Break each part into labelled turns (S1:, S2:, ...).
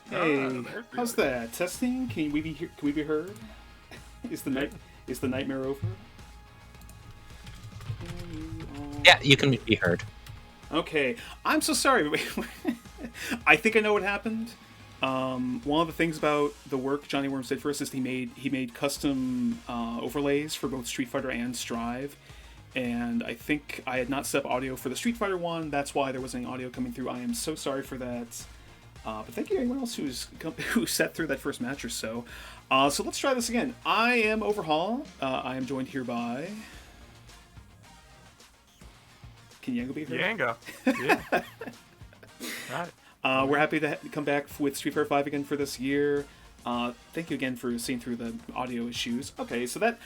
S1: Hey,
S2: There's the
S1: how's
S2: audio.
S1: that? Testing? Can we be here? Can we be heard? Is the night is the nightmare over? Can you all
S3: Yeah, you can
S1: hear?
S3: be heard.
S1: Okay, I'm so sorry. I think I know what happened. One of the things about the work Johnny Worms did for us is he made custom overlays for both Street Fighter and Strive, and I think I had not set up audio for the Street Fighter one. That's why there wasn't any audio coming through. I am so sorry for that. But thank you to anyone else who sat through that first match or so. So let's try this again. I am Overhaul. I am joined here by. Can Yango be here?
S2: Yango. Yeah. Right.
S1: We're happy to come back with Street Fighter 5 again for this year. Thank you again for seeing through the audio issues. Okay, so that.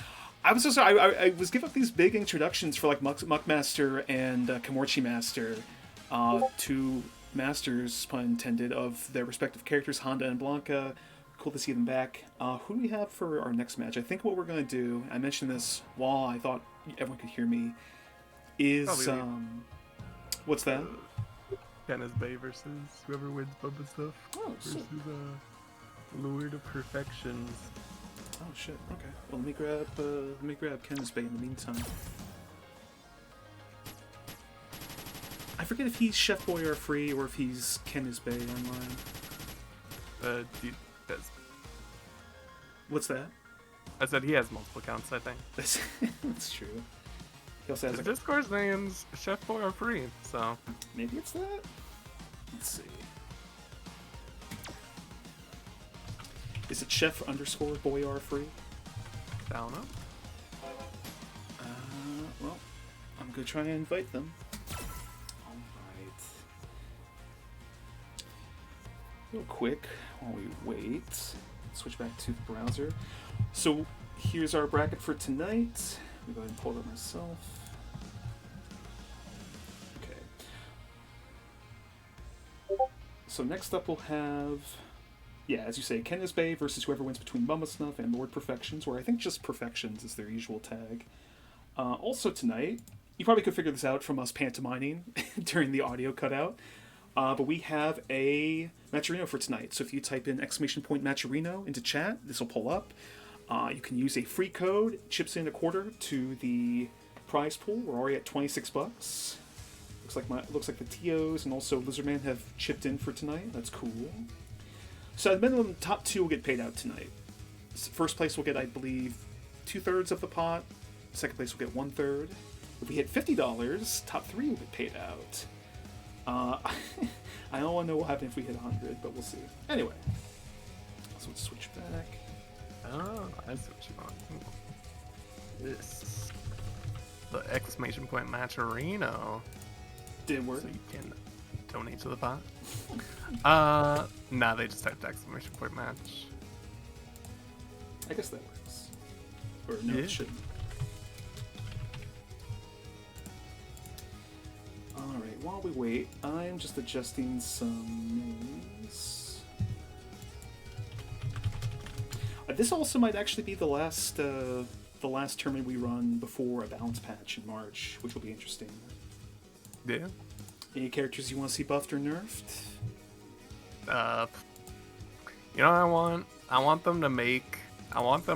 S1: I was so sorry. I was giving up these big introductions for like Muck Master and Kamorchi Master, two masters, pun intended, of their respective characters, Honda and Blanca. Cool to see them back. Who do we have for our next match? I think what we're going to do, I mentioned this while I thought everyone could hear me, is.
S2: Probably
S1: What's that?
S2: Kenneth Bay versus whoever wins Bubba stuff.
S1: Oh,
S2: Versus
S1: sick.
S2: Lord of Perfections.
S1: Oh shit. Okay. Well, let me grab Ken's Bay in the meantime. I forget if he's Chef Boyardee free or if he's Ken's Bay online.
S2: That's,
S1: What's that?
S2: I said he has multiple accounts, I think.
S1: That's true. He also has
S2: His
S1: like
S2: Discord's name's Chef Boy are free, so
S1: maybe it's that. Let's see. Is it Chef _ Boyar free?
S2: I don't know.
S1: Well, I'm gonna try and invite them. Alright. Real quick, while we wait, switch back to the browser. So, here's our bracket for tonight. Let me go ahead and pull it up myself. Okay. So, next up we'll have, yeah, as you say, Kenneth Bay versus whoever wins between Mama Snuff and Lord Perfections, or I think just Perfections is their usual tag. Also tonight, you probably could figure this out from us pantomiming during the audio cutout, but we have a Matcherino for tonight. So if you type in !Matcherino into chat, this will pull up. You can use a free code, chips in a quarter to the prize pool. We're already at $26. Looks like the TOs and also Lizardman have chipped in for tonight. That's cool. So at minimum, top two will get paid out tonight. First place will get, I believe, 2/3 of the pot. Second place will get 1/3. If we hit $50, top three will get paid out. I don't want to know what happens if we hit 100, but we'll see. Anyway, so let's switch back.
S2: Oh, I see what you want. This the !Matcherino.
S1: Did work.
S2: So you can donate to the pot. Nah, they just typed !Match.
S1: I guess that works. Or no,
S2: Yeah.
S1: it shouldn't. Alright, while we wait, I'm just adjusting some names. This also might actually be the last tournament we run before a balance patch in March, which will be interesting.
S2: Yeah.
S1: Any characters you want to see buffed or nerfed?
S2: You know what I want? I want them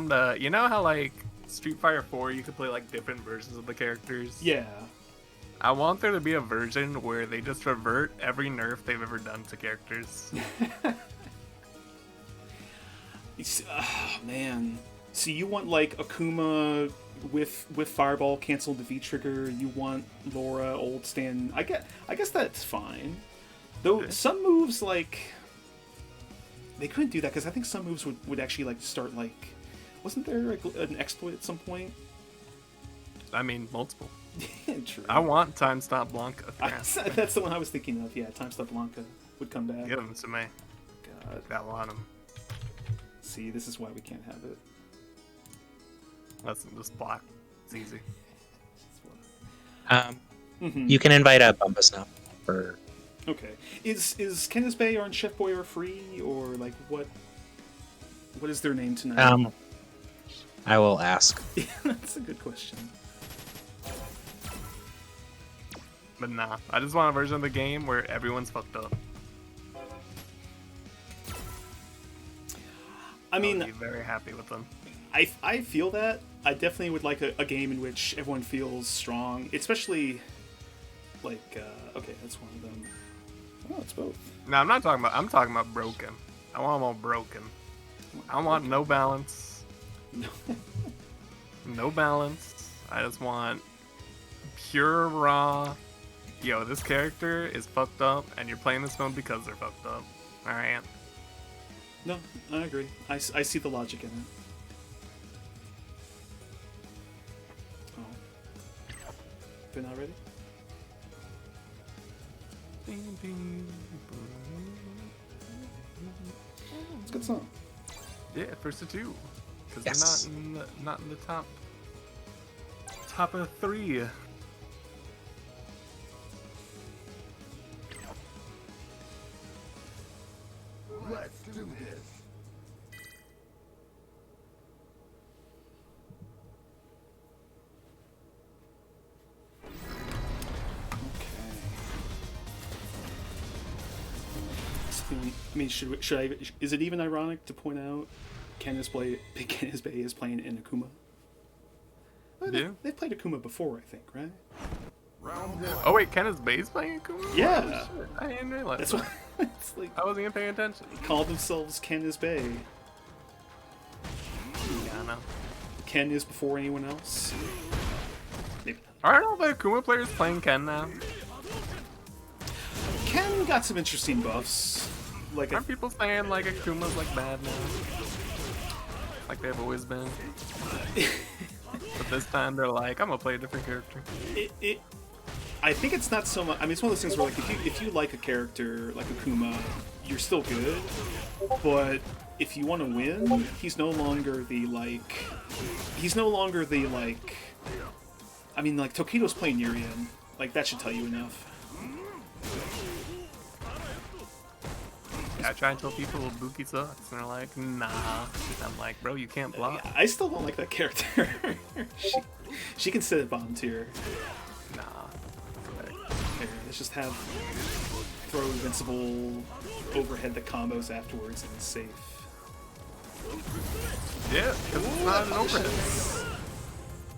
S2: to, you know how like Street Fighter 4 you could play like different versions of the characters?
S1: Yeah.
S2: I want there to be a version where they just revert every nerf they've ever done to characters.
S1: Oh, man. So you want like Akuma with Fireball cancel the V trigger. You want Laura old stand. I guess that's fine. Though
S2: Okay.
S1: some moves like they couldn't do that because I think some moves would actually like start like wasn't there like an exploit at some point?
S2: I mean, multiple.
S1: True.
S2: I want Time Stop Blanca.
S1: That's the one I was thinking of. Yeah, Time Stop Blanca would come back.
S2: Give them to me.
S1: God.
S2: I want them.
S1: See, this is why we can't have it.
S2: Let's just block. It's easy.
S3: You can invite a Bumpus now for.
S1: Okay. Is Kenneth Bay or Chef Boyardee free or like what? What is their name tonight?
S3: I will ask.
S1: That's a good question.
S2: But nah, I just want a version of the game where everyone's fucked up.
S1: I mean,
S2: I'd be very happy with them.
S1: I feel that. I definitely would like a game in which everyone feels strong, especially like okay, that's one of them. Oh, it's both.
S2: No, I'm not talking about. I'm talking about broken. I want them all broken. I want no balance. No balance. I just want pure raw. Yo, this character is fucked up, and you're playing this mode because they're fucked up. All right.
S1: No, I agree. I see the logic in it. Oh, they're not ready. It's a good song.
S2: Yeah, first of two, because
S3: Yes.
S2: they're not in the top of three.
S4: Let's do this.
S1: I mean, should I? Is it even ironic to point out Candice Bay is playing in Akuma? Well,
S2: Yeah.
S1: They've played Akuma before, I think, right?
S4: Round one.
S2: Oh wait, Kenneth Bay's playing Akuma?
S1: Yeah.
S2: Oh, shit. I didn't realize
S1: That's
S2: that.
S1: what it's like.
S2: I wasn't even paying attention.
S1: Call themselves Candice Bay.
S2: Yeah, I know.
S1: Ken is before anyone else. Maybe not.
S2: Aren't all the Akuma players playing Ken now?
S1: Ken got some interesting buffs. Like
S2: Aren't people saying like Akuma's like bad now? Like they've always been. But this time they're like, I'm gonna play a different character.
S1: I think it's not so much. I mean, it's one of those things where like if you like a character like Akuma, you're still good. But if you want to win, he's no longer the like. He's no longer the like. I mean, like Tokido's playing Urian. Like that should tell you enough.
S2: I try and tell people Buki sucks, and they're like, nah. I'm like, bro, you can't block.
S1: I still don't like that character. she can sit at bottom tier.
S2: Nah.
S1: Here, let's just have throw invincible overhead the combos afterwards and it's safe.
S2: Yeah, because it's not an overhead.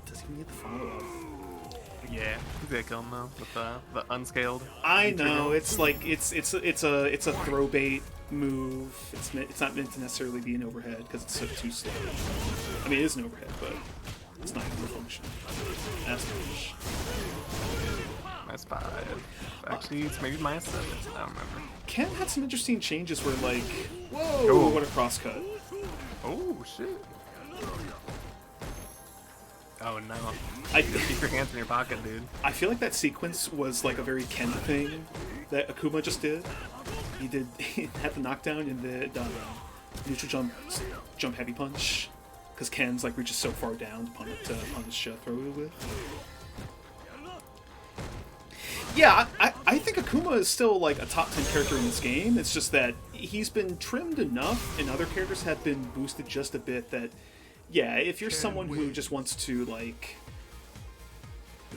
S1: Does he need the follow-up?
S2: Yeah, he's gonna kill him though with the unscaled.
S1: I know it's like it's a throw bait move. It's not meant to necessarily be an overhead because it's so too slow. I mean, it is an overhead, but it's not going to function as much.
S2: Minus 5. Actually, it's maybe minus 7. I don't remember.
S1: Ken had some interesting changes where like, whoa,
S2: Oh.
S1: what a crosscut.
S2: Oh shit. Oh no.
S1: I
S2: Keep your hands in your pocket, dude.
S1: I feel like that sequence was like a very Ken thing that Akuma just did. He had the knockdown and the neutral jump heavy punch because Ken's like reaches so far down to punish throw with. Yeah, I think Akuma is still like a top 10 character in this game. It's just that he's been trimmed enough and other characters have been boosted just a bit that, yeah, if you're someone who just wants to like,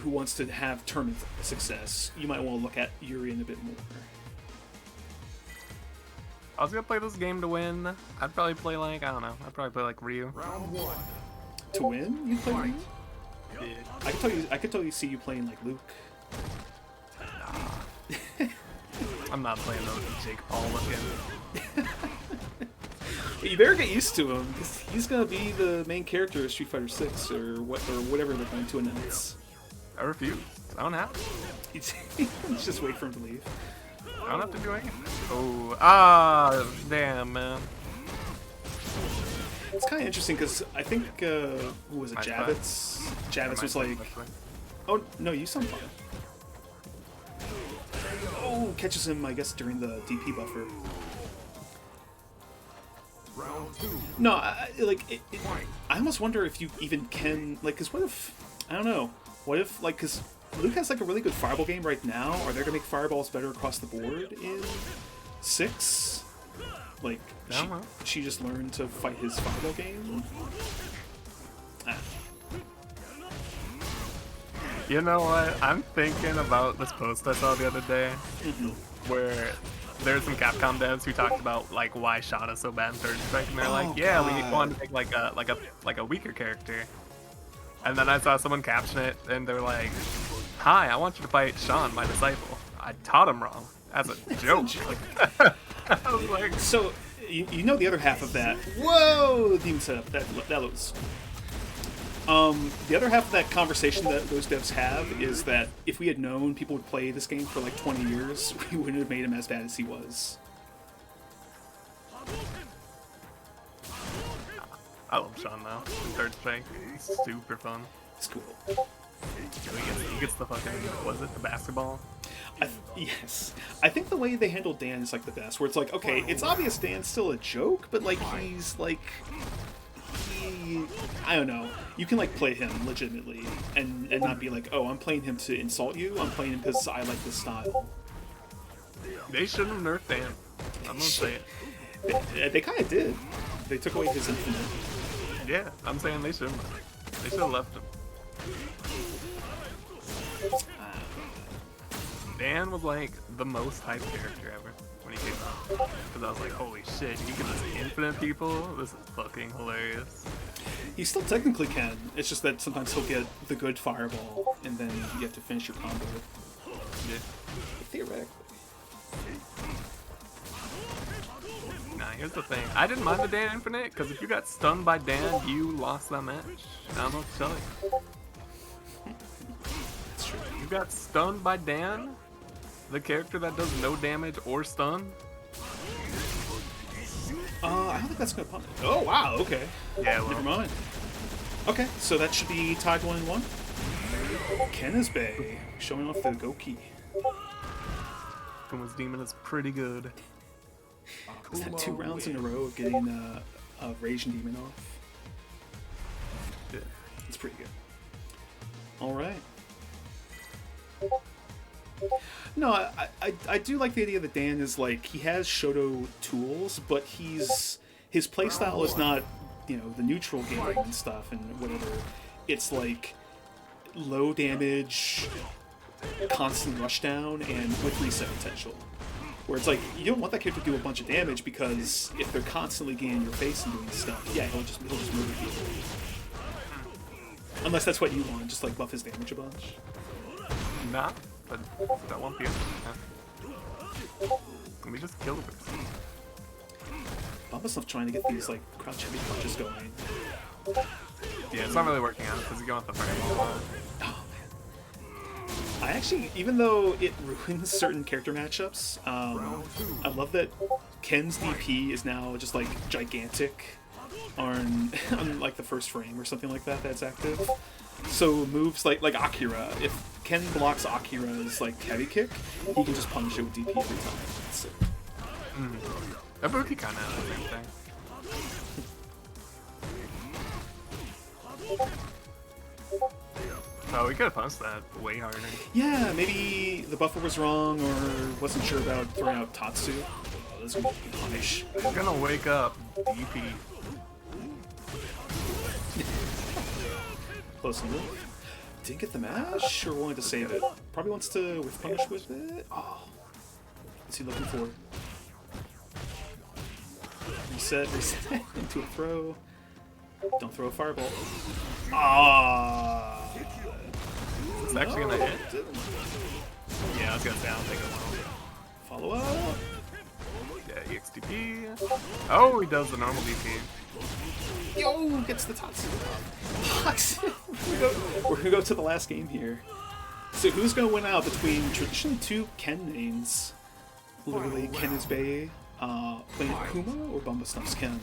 S1: who wants to have tournament success, you might want to look at Urian a bit more.
S2: I was gonna play this game to win. I'd probably play like, I don't know, I'd probably play like Ryu.
S4: Round one.
S1: To win, you play Ryu?
S2: Yeah.
S1: I could totally see you playing like Luke.
S2: I'm not playing those Jake Paul looking.
S1: You better get used to him because he's gonna be the main character of Street Fighter 6 or whatever they're going to announce.
S2: I refuse. I don't have to.
S1: Let's just wait for him to leave.
S2: I don't have to do anything. Oh, damn, man.
S1: It's kind of interesting because I think who was it?
S2: Minus
S1: Javits. Javits was like, oh no, you sound fine. Oh, catches him, I guess, during the DP buffer.
S4: Round two.
S1: No, I almost wonder if you even can, like, because what if, I don't know, what if, like, because Luke has, like, a really good fireball game right now. Are they going to make fireballs better across the board in 6? Like,
S2: I don't know.
S1: she just learned to fight his fireball game? Ah.
S2: You know what? I'm thinking about this post I saw the other day where there's some Capcom devs who talked about like why Shada's so bad in Third Strike, and they're like, yeah, we
S1: God.
S2: wanted to make like a weaker character. And then I saw someone caption it, and they're like, "Hi, I want you to fight Sean, my disciple. I taught him wrong as a joke." I was like,
S1: So, you know the other half of that. Whoa! Demon setup. That looks. The other half of that conversation that those devs have is that if we had known people would play this game for like 20 years, we wouldn't have made him as bad as he was.
S2: I love Sean though. In Third Strike, it's super fun.
S1: It's cool.
S2: He gets the fucking, was it the basketball?
S1: Yes. I think the way they handle Dan is like the best, where it's like, okay, it's obvious Dan's still a joke, but like he's like, I don't know. You can like play him legitimately and not be like, oh, I'm playing him to insult you. I'm playing him because I like this style.
S2: They shouldn't have nerfed Dan. I'm gonna say it.
S1: They kind of did. They took away his infinite.
S2: Yeah, I'm saying they shouldn't. They should have left him. Dan was like the most hyped character ever when he came out. Because I was like, holy shit, you can just infinite people? This is fucking hilarious.
S1: He still technically can. It's just that sometimes he'll get the good fireball, and then you have to finish your combo.
S2: Yeah.
S1: Theoretically.
S2: Nah, here's the thing. I didn't mind the Dan infinite, because if you got stunned by Dan, you lost that match. I don't know what to tell you.
S1: That's true.
S2: You got stunned by Dan, the character that does no damage or stun.
S1: I don't think that's gonna punish. Oh wow, okay.
S2: Yeah, well.
S1: Never mind. Okay, so that should be tied 1-1. Ken's Bay showing off the Goki.
S2: Kuma's Demon is pretty good.
S1: Is that 2 rounds in a row of getting a Raging Demon off?
S2: Yeah.
S1: It's pretty good. Alright. No, I do like the idea that Dan is like, he has Shoto tools, but his playstyle is not, you know, the neutral game and stuff and whatever. It's like low damage, constant rushdown, and with reset potential. Where it's like, you don't want that character to do a bunch of damage because if they're constantly getting in your face and doing stuff, yeah, he'll just murder people. Unless that's what you want, just like buff his damage a bunch.
S2: Nah, but that won't be it. Yeah. Let me just kill the person.
S1: Bumblesnuff trying to get these like crouch heavy punches going.
S2: Yeah, it's not really working out because he's going with the fireball.
S1: Oh man. I actually, even though it ruins certain character matchups, I love that Ken's DP is now just like gigantic on like the first frame or something like that that's active. So moves like Akira, if Ken blocks Akira's like heavy kick, he can just punish it with DP every time. That's sick.
S2: Ibuki kind of has the same thing. Oh, we could have punched that way harder.
S1: Yeah, maybe the buffer was wrong or wasn't sure about throwing out Tatsu. Oh, this is gonna be punish.
S2: I'm gonna wake up DP.
S1: Close enough. Didn't get the mash or wanted to save it? Probably wants to whiff punish with it. Oh. What's he looking for? Reset into a throw. Don't throw a fireball. Ah.
S2: It's actually gonna hit. Yeah, I was gonna say I don't think it will.
S1: Follow up.
S2: Yeah, EXDP. Oh, he does the normal DP.
S1: Yo, gets the Tatsu. We're gonna go to the last game here. So who's gonna win out between traditionally 2 Ken mains? Literally Ken is Bay, playing Kuma or Bumblesnuff's Ken?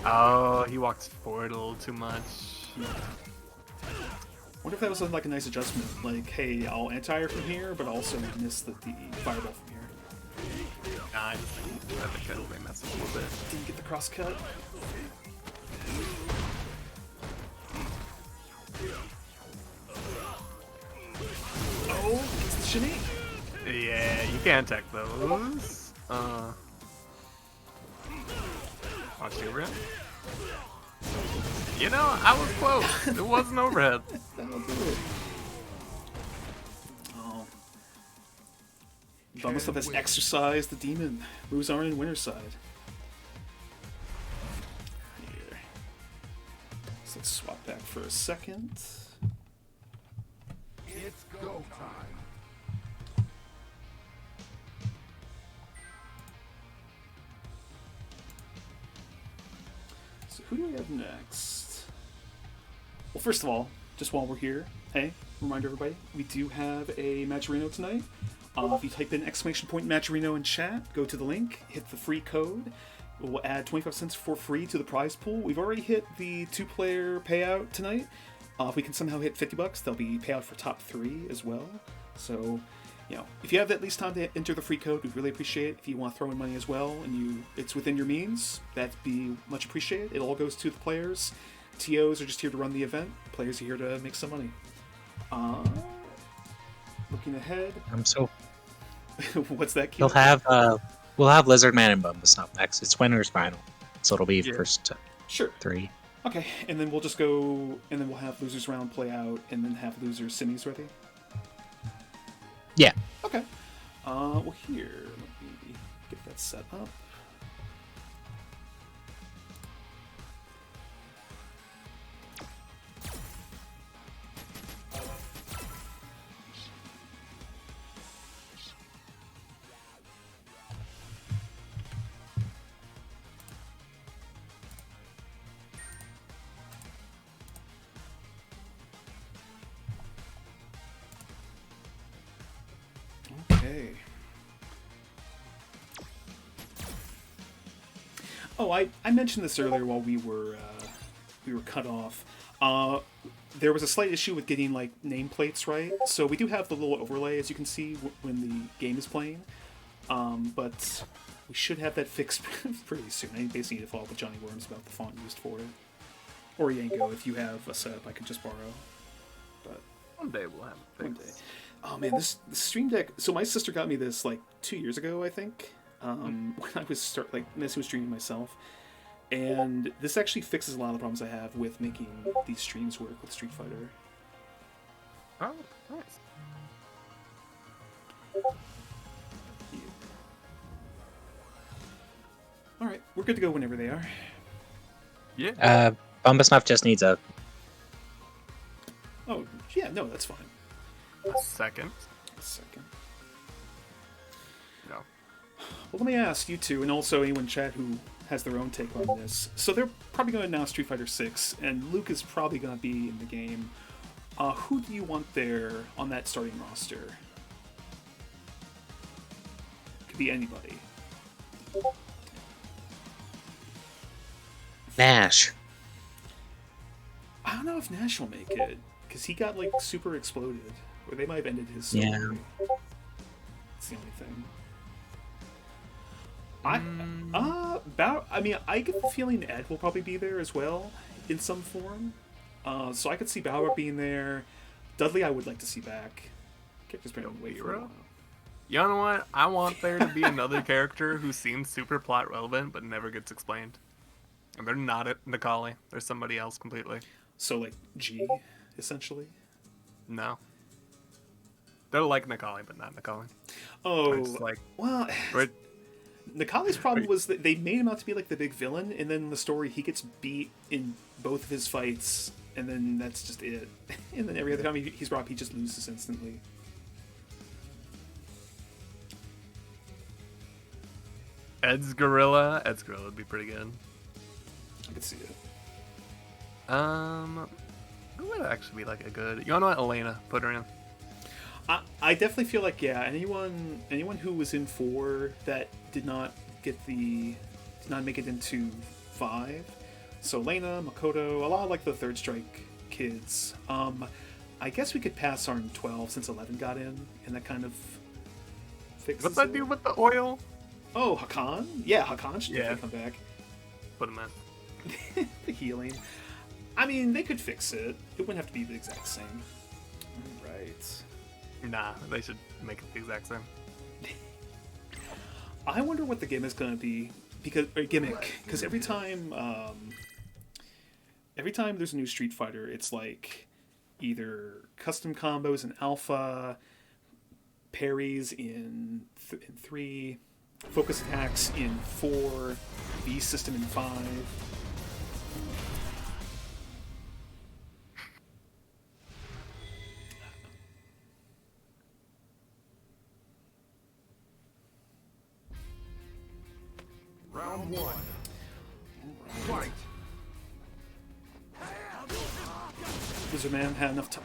S2: Oh, he walks forward a little too much.
S1: Wonder if that was like a nice adjustment. Like, hey, I'll anti-air from here, but also miss the fireball from here.
S2: Nah, I just think that they messed up a little bit.
S1: Didn't get the cross cut. Oh, it's the shimmy.
S2: Yeah, you can't tech those. Watch the overhead. You know, I was close. It wasn't overhead.
S1: That'll do it. Oh, Bumblesnuff has exercised the demon. Moves are in winner's side. Here. So let's swap back for a second.
S4: It's go time.
S1: So who do we have next? Well, first of all, just while we're here, hey, remind everybody, we do have a Maggiorino tonight. If you type in !Maggiorino in chat, go to the link, hit the free code. We'll add 25 cents for free to the prize pool. We've already hit the 2-player payout tonight. If we can somehow hit $50, there'll be payout for top 3 as well. So, you know, if you have at least time to enter the free code, we'd really appreciate it. If you want to throw in money as well and it's within your means, that'd be much appreciated. It all goes to the players. TOs are just here to run the event. Players are here to make some money. Looking ahead. What's that?
S3: We'll have Lizardman and Bumblesnuff next. It's winner's final, so it'll be first
S1: Sure.
S3: 3.
S1: Okay, and then we'll just go, and then we'll have losers round play out, and then have losers semis ready.
S3: Yeah.
S1: Okay. Well, here, let me get that set up. Okay. Oh, I mentioned this earlier while we were cut off. There was a slight issue with getting like nameplates right, so we do have the little overlay as you can see when the game is playing. But we should have that fixed pretty soon. I basically need to follow up with Johnny Worms about the font used for it, or Yanko if you have a setup I could just borrow. But
S2: One day we'll have it
S1: one
S2: fixed.
S1: day. Oh man, this Stream Deck. So my sister got me this like 2 years ago, I think. When I was messing with streaming myself, and this actually fixes a lot of the problems I have with making these streams work with Street Fighter.
S2: Oh, nice.
S1: Yeah. All right, we're good to go whenever they are.
S2: Yeah.
S3: Bumblesnuff just needs a.
S1: Oh yeah, no, that's fine.
S2: A second.
S1: A second.
S2: No.
S1: Well, let me ask you two, and also anyone in chat who has their own take on this. So they're probably going to announce Street Fighter 6, and Luke is probably going to be in the game. Who do you want there on that starting roster? Could be anybody.
S3: Nash.
S1: I don't know if Nash will make it, because he got like super exploded, or they might have ended his story.
S3: Yeah.
S1: That's the only thing. I mean, I get the feeling Ed will probably be there as well, in some form. So I could see Bauer being there. Dudley, I would like to see back. Character's been away for a while.
S2: You know what? I want there to be another character who seems super plot relevant but never gets explained. And they're not at Nikali. They're somebody else completely.
S1: So like G, essentially.
S2: No. They're like Nikali, but not Nikali.
S1: Oh,
S2: It's like,
S1: well,
S2: right?
S1: Nikali's problem was that they made him out to be like the big villain, and then in the story he gets beat in both of his fights, and then that's just it. And then every other time he's brought up, he just loses instantly.
S2: Ed's Gorilla would be pretty good.
S1: I could see it.
S2: Who would actually be like a good? You wanna know what? Elena, put her in.
S1: I definitely feel like anyone who was in 4 that did not make it into 5. So Lena, Makoto, a lot of like the Third Strike kids. I guess we could pass on 12 since 11 got in, and that kind of fixes
S2: What's that
S1: it.
S2: do with the oil?
S1: Oh, Hakan? Yeah, Hakan should
S2: Yeah.
S1: definitely come back.
S2: Put him in.
S1: The healing. I mean, they could fix it. It wouldn't have to be the exact same. Right.
S2: Nah, they should make it the exact same.
S1: I wonder what the gimmick is going to be, because every time there's a new Street Fighter, it's like either custom combos in alpha, parries in 3, focus attacks in 4, V system in 5.
S4: Round 1. Fight.
S1: Lizard Man had enough time.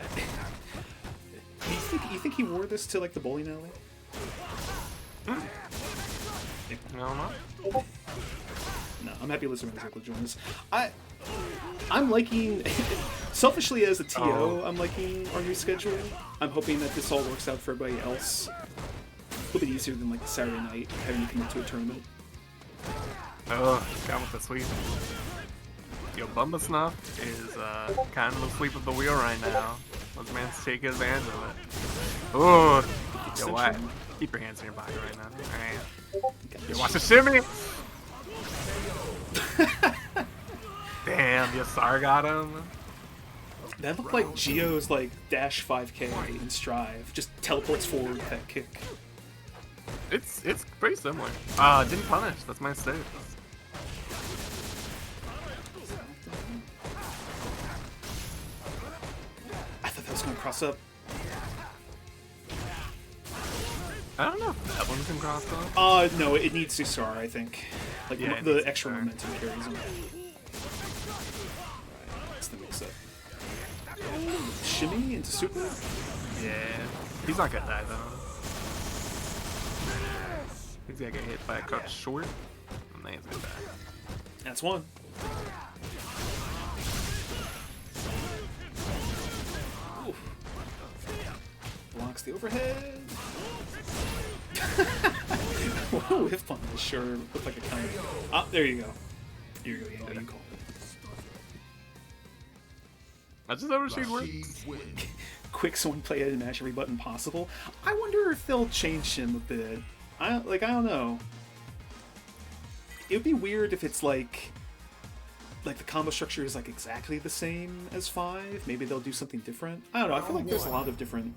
S1: You think he wore this to like the bowling alley?
S2: No, no.
S1: No, I'm happy Lizard Man's able to join us. I'm liking, selfishly as a TO, I'm liking our new schedule. I'm hoping that this all works out for everybody else. A little bit easier than like the Saturday night having to commit to a tournament.
S2: Oh, got with the sweep. Yo, Bumba Snuff is kind of asleep at the wheel right now. Let's man take advantage of it. Oh, yo, why? Keep your hands in your pocket right now. Alright. Yo, watch the shimmy! Damn, Yasar got him.
S1: That looked like Geo's like dash 5k in Strive. Just teleports forward with that kick.
S2: It's pretty similar. Didn't punish. That's my mistake.
S1: I thought that was gonna cross up.
S2: I don't know if that one can cross though.
S1: No, it needs Susar, I think. Like
S2: Yeah, it
S1: the
S2: needs
S1: extra
S2: Susar.
S1: momentum carries him. Right, that's the mix up. Shimmy into super.
S2: Yeah. He's not gonna die though. He's gonna get hit by a cut short, and then he's gonna die.
S1: That's one. Oof. Blocks the overhead. Whoa, whiff punish sure looked like a counter. Ah, there you go. Here you go, yeah, you called it.
S2: I just overshoot
S4: Rashid
S2: works.
S4: wins.
S1: Quick someone play it and mash every button possible. I wonder if they'll change him a bit. I don't know. It would be weird if it's like the combo structure is like exactly the same as 5. Maybe they'll do something different. I don't know. I feel like there's a lot of different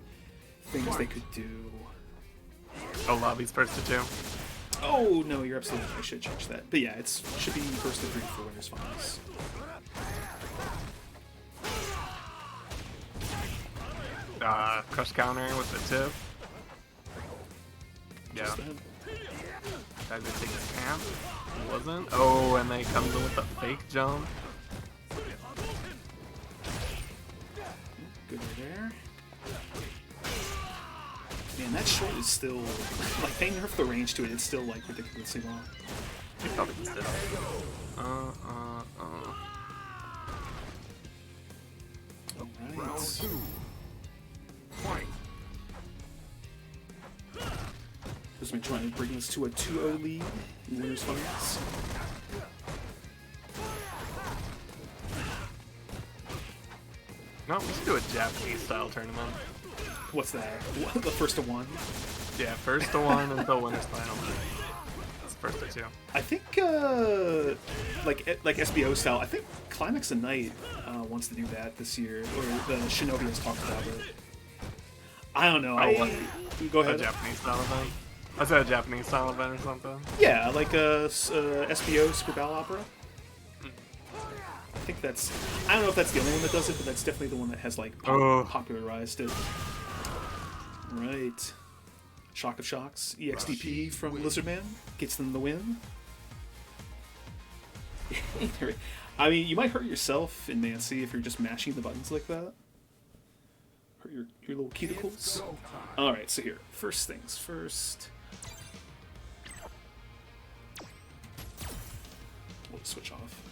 S1: things they could do.
S2: Oh, lobby's first to 2.
S1: Oh no, you're absolutely right. I should change that. But yeah, should be first to 3 for winners finals.
S2: Crush counter with the tip. Yeah.
S1: Just that.
S2: Guys gonna take his camp. Wasn't. Oh, and they comes in with the fake jump.
S1: Good right there. Man, that short is still like they nerfed the range to it. It's still like ridiculously long.
S2: You probably can still.
S4: Round
S1: Alright.
S4: 2. Fight.
S1: Who's been trying to bring us to a 2-0 lead in winners finals?
S2: No, we should do a Japanese style tournament.
S1: What's that? What, the first to 1?
S2: Yeah, first to 1 until winners final. That's first to 2.
S1: I think like SBO style. I think Climax and Night wants to do that this year, or the Shinobi has talked about it. I don't know. Go
S2: A
S1: ahead.
S2: Japanese style event. I said a Japanese style event or something.
S1: Yeah, like SBO Super Battle Opera. I think that's. I don't know if that's the only one that does it, but that's definitely the one that has like popularized it. Right. Shock of Shocks, EXDP from Lizardman gets them the win. I mean, you might hurt yourself in Nancy if you're just mashing the buttons like that. Hurt your little cuticles. Alright, so here. First things first. We'll switch off.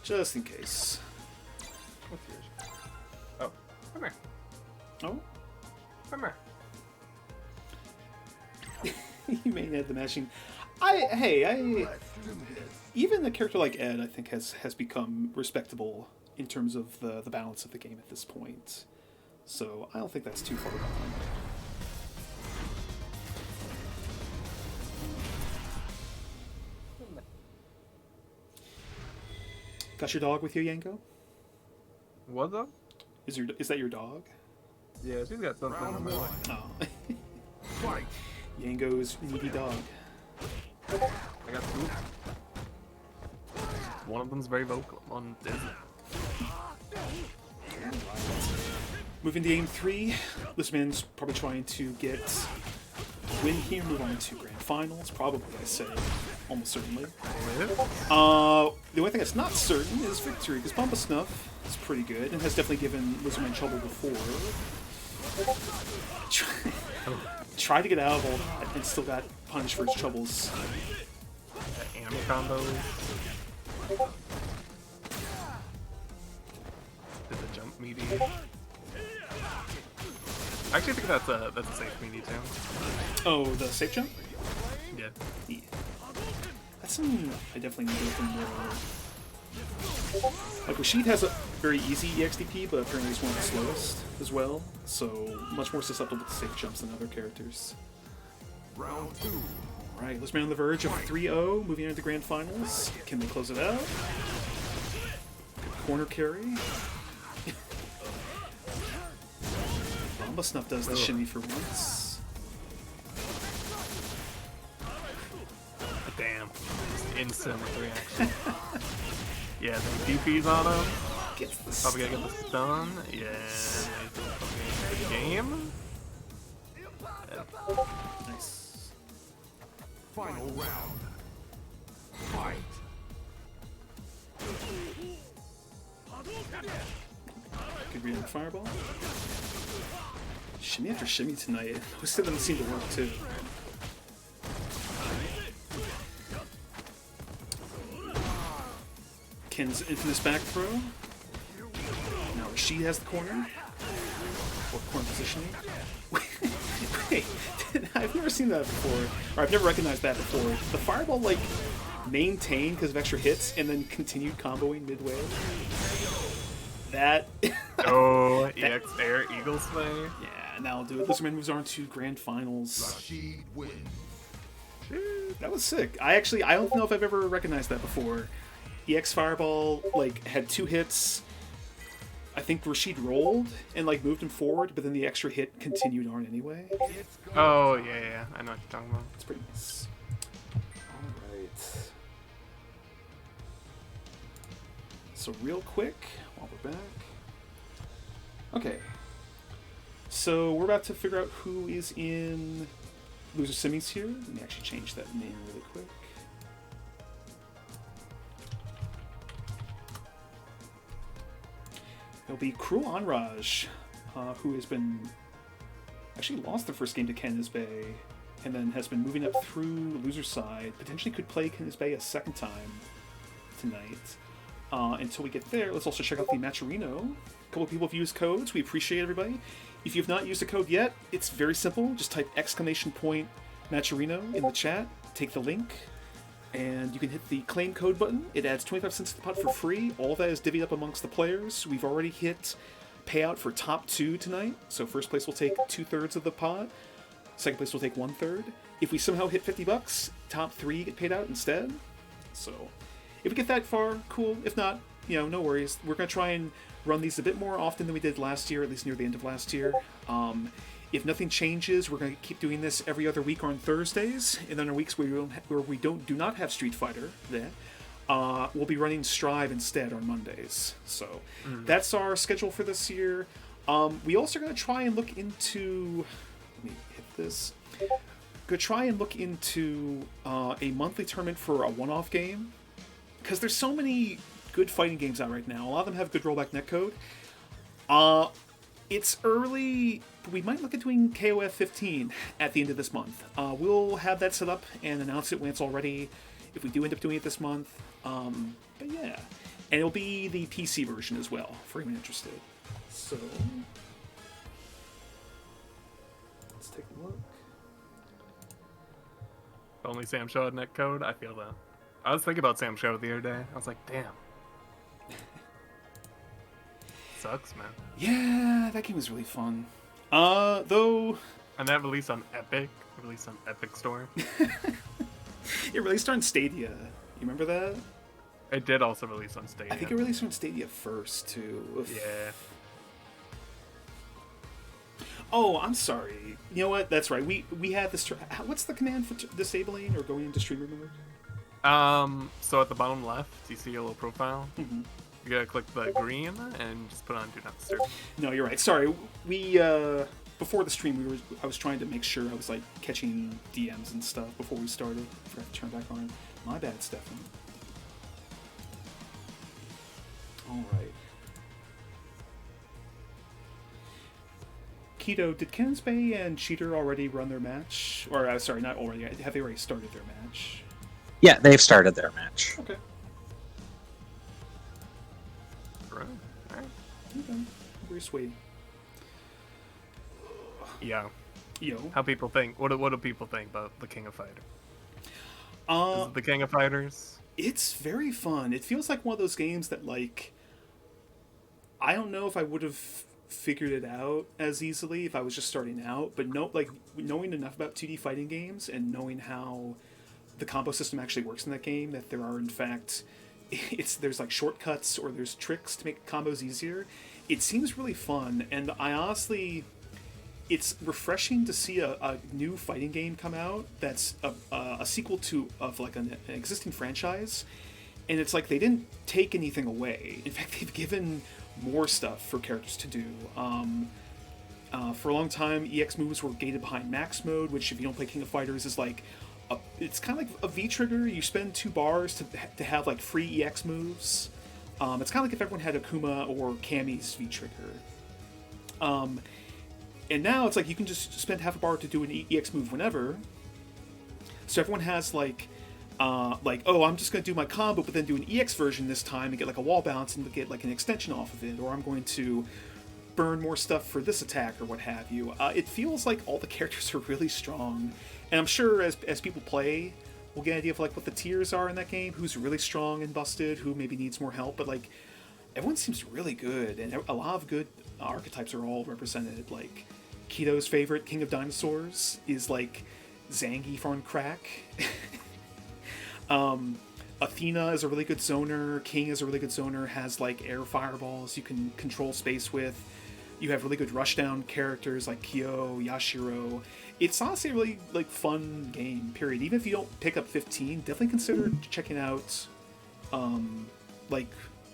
S1: Just in case.
S2: What's yours? Oh, come here.
S1: Oh?
S2: Come here.
S1: You may have the mashing. Even a character like Ed, I think, has become respectable in terms of the balance of the game at this point. So I don't think that's too far behind. Got your dog with you, Yanko?
S2: What's up?
S1: Is that your dog?
S2: Yeah, she's got something in
S4: Round
S2: the
S4: one.
S1: Oh.
S4: Fight.
S1: Yango's needy dog.
S2: I got two. One of them's very vocal, one isn't.
S1: Moving to game 3, Lizardman's probably trying to get a win here, move on to grand finals, probably, I say, almost certainly. The only thing that's not certain is victory, because Bumba Snuff is pretty good and has definitely given Lizardman trouble before. Tried to get out of all that and still got punished for his troubles.
S2: The Am combo. Did the jump meaty? I actually think that's a safe meaty too.
S1: Oh, the safe jump?
S2: Yeah.
S1: Yeah. That's something I definitely need to open more. Like, Rashid has a very easy EXDP, but apparently he's one of the slowest as well, so much more susceptible to safe jumps than other characters.
S4: Round two.
S1: Alright, Lizardman on the verge of 3-0, moving into the grand finals. Can they close it out? Good corner carry. Bumba Snuff does the shimmy for once.
S2: Damn. Just instant reaction. Yeah, then DP's on him.
S1: Gets the
S2: Probably gonna get the stun. Yeah. Good game.
S1: Nice.
S4: Final round. Fight.
S1: Good read on the fireball. Shimmy after shimmy tonight. Who still doesn't seem to work too. Ken's infamous back throw. Now Rashid has the corner. Or corner positioning. Wait, I've never seen that before. Or I've never recognized that before. The fireball, like, maintained because of extra hits and then continued comboing midway. That...
S2: Oh, EX Air Eagle Slayer.
S1: Yeah, now do it. Lizardman moves on to grand finals.
S4: Rashid wins.
S1: That was sick. I don't know if I've ever recognized that before. EX Fireball, like, had 2 hits. I think Rashid rolled and, like, moved him forward, but then the extra hit continued on anyway.
S2: Oh, yeah. I know what you're talking about.
S1: It's pretty nice. Alright. So real quick, while we're back. Okay. So we're about to figure out who is in Loser Semis here. Let me actually change that name really quick. It'll be Cruel Anraj, who has been actually lost the first game to Ken's Bay, and then has been moving up through loser side. Potentially could play Ken's Bay a second time tonight. Until we get there, let's also check out the Matcherino. A couple of people have used codes. We appreciate everybody. If you've not used a code yet, it's very simple. Just type !Matcherino in the chat. Take the link. And you can hit the claim code button. It adds 25 cents to the pot for free. All that is divvied up amongst the players. We've already hit payout for top 2 tonight. So first place will take 2/3 of the pot. Second place will take 1/3. If we somehow hit $50, top 3 get paid out instead. So if we get that far, cool. If not, no worries. We're going to try and run these a bit more often than we did last year, at least near the end of last year. If nothing changes, we're going to keep doing this every other week on Thursdays, and then on weeks where we do not have Street Fighter, we'll be running Strive instead on Mondays. So that's our schedule for this year. We also are going to try and look into. Let me hit this. Going to try and look into a monthly tournament for a one-off game, because there's so many good fighting games out right now. A lot of them have good rollback netcode. It's early, but we might look at doing KOF 15 at the end of this month. We'll have that set up and announce it when it's all ready, if we do end up doing it this month. But yeah. And it'll be the PC version as well, for anyone interested. So, let's take a look.
S2: If only Sam Show had netcode, I feel that. I was thinking about Sam Show the other day. I was like, damn. Sucks, man.
S1: Yeah, that game was really fun. Though...
S2: And that released on Epic. Store.
S1: It released on Stadia. You remember that?
S2: It did also release on Stadia.
S1: I think it released on Stadia first too. Oof.
S2: Yeah.
S1: Oh, I'm sorry. You know what? That's right. We had this. What's the command for disabling or going into streamer mode?
S2: So at the bottom left, you see a little profile.
S1: Mm-hmm.
S2: You gotta click the green and just put on Do Not Disturb.
S1: No, you're right. Sorry. We before the stream, I was trying to make sure I was like catching DMs and stuff before we started. I forgot to turn back on. My bad, Stefan. All right. Keto, did Ken's Bay and Cheater already run their match? Or, sorry, not already. Have they already started their match?
S3: Yeah, they've started their match.
S1: Okay.
S2: Right. Alright.
S1: Okay. Very sweet.
S2: Yeah.
S1: Yo.
S2: How people think? What do people think about the King of Fighters? Is it the King of Fighters?
S1: It's very fun. It feels like one of those games that, like, I don't know if I would have figured it out as easily if I was just starting out, but knowing enough about 2D fighting games and knowing how the combo system actually works in that game, that there are in fact there's like shortcuts or there's tricks to make combos easier. It seems really fun, and I honestly, it's refreshing to see a new fighting game come out that's a sequel of like an existing franchise, and it's like they didn't take anything away. In fact, they've given more stuff for characters to do. For a long time, EX moves were gated behind max mode, which if you don't play King of Fighters is like it's kind of like a V trigger. You spend 2 bars to have like free EX moves. It's kind of like if everyone had Akuma or Kami's V trigger. And now it's like you can just spend half a bar to do an EX move whenever. So everyone has like, oh, I'm just going to do my combo, but then do an EX version this time and get like a wall bounce and get like an extension off of it, or I'm going to burn more stuff for this attack or what have you. It feels like all the characters are really strong, and I'm sure as people play, we'll get an idea of like what the tiers are in that game, who's really strong and busted, who maybe needs more help, but like everyone seems really good, and a lot of good archetypes are all represented. Like Keto's favorite, King of Dinosaurs, is like Zangief on crack. Athena is a really good zoner. King is a really good zoner. Has like air fireballs you can control space with. You have really good rushdown characters like Kyo, Yashiro. It's honestly a really like fun game. Period. Even if you don't pick up 15, definitely consider checking out like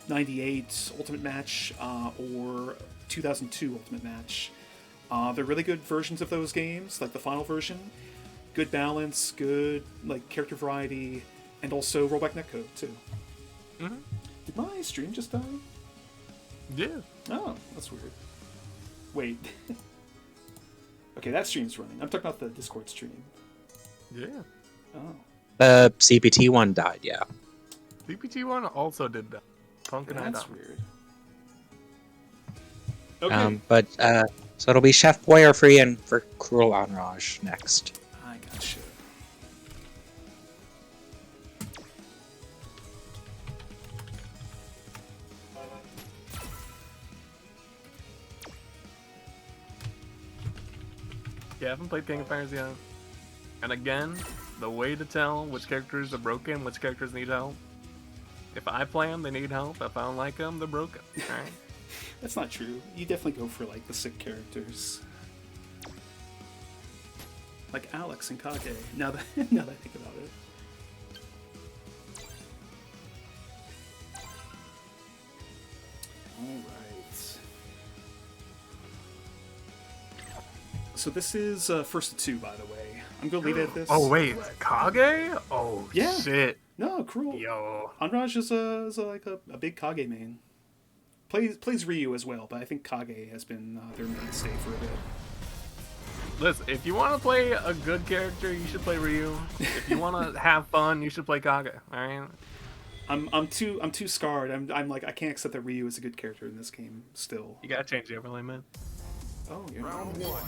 S1: 98 Ultimate Match or 2002 Ultimate Match. They're really good versions of those games, like the final version. Good balance, good like character variety, and also rollback netcode too.
S2: Mm-hmm.
S1: Did my stream just die?
S2: Yeah.
S1: Oh, that's weird. Wait. Okay, that stream's running. I'm talking about the Discord stream.
S2: Yeah.
S1: Oh.
S3: The CPT one died, yeah.
S2: CPT one also did that. Punk and
S1: That's
S2: I
S1: weird. Okay.
S3: So it'll be Chef Boyer free and for Cruel Enrage next.
S1: I gotcha.
S2: Yeah, I haven't played King of Fighters yet. And again, the way to tell which characters are broken, which characters need help. If I play them, they need help. If I don't like them, they're broken. Alright?
S1: That's not true. You definitely go for like the sick characters. Like Alex and Kage, now that I think about it. Alright. So this is first of 2, by the way. I'm gonna leave it at this.
S2: Oh wait, Kage? Oh
S1: Yeah.
S2: shit.
S1: No, Cruel.
S2: Yo.
S1: Anraj is a big Kage main. Plays Ryu as well, but I think Kage has been their mainstay for a bit.
S2: Listen, if you want to play a good character, you should play Ryu. If you want to have fun, you should play Kage. All right.
S1: I'm too scarred. I'm like I can't accept that Ryu is a good character in this game still.
S2: You gotta change the overlay, man.
S1: Oh, you're
S4: Round 1.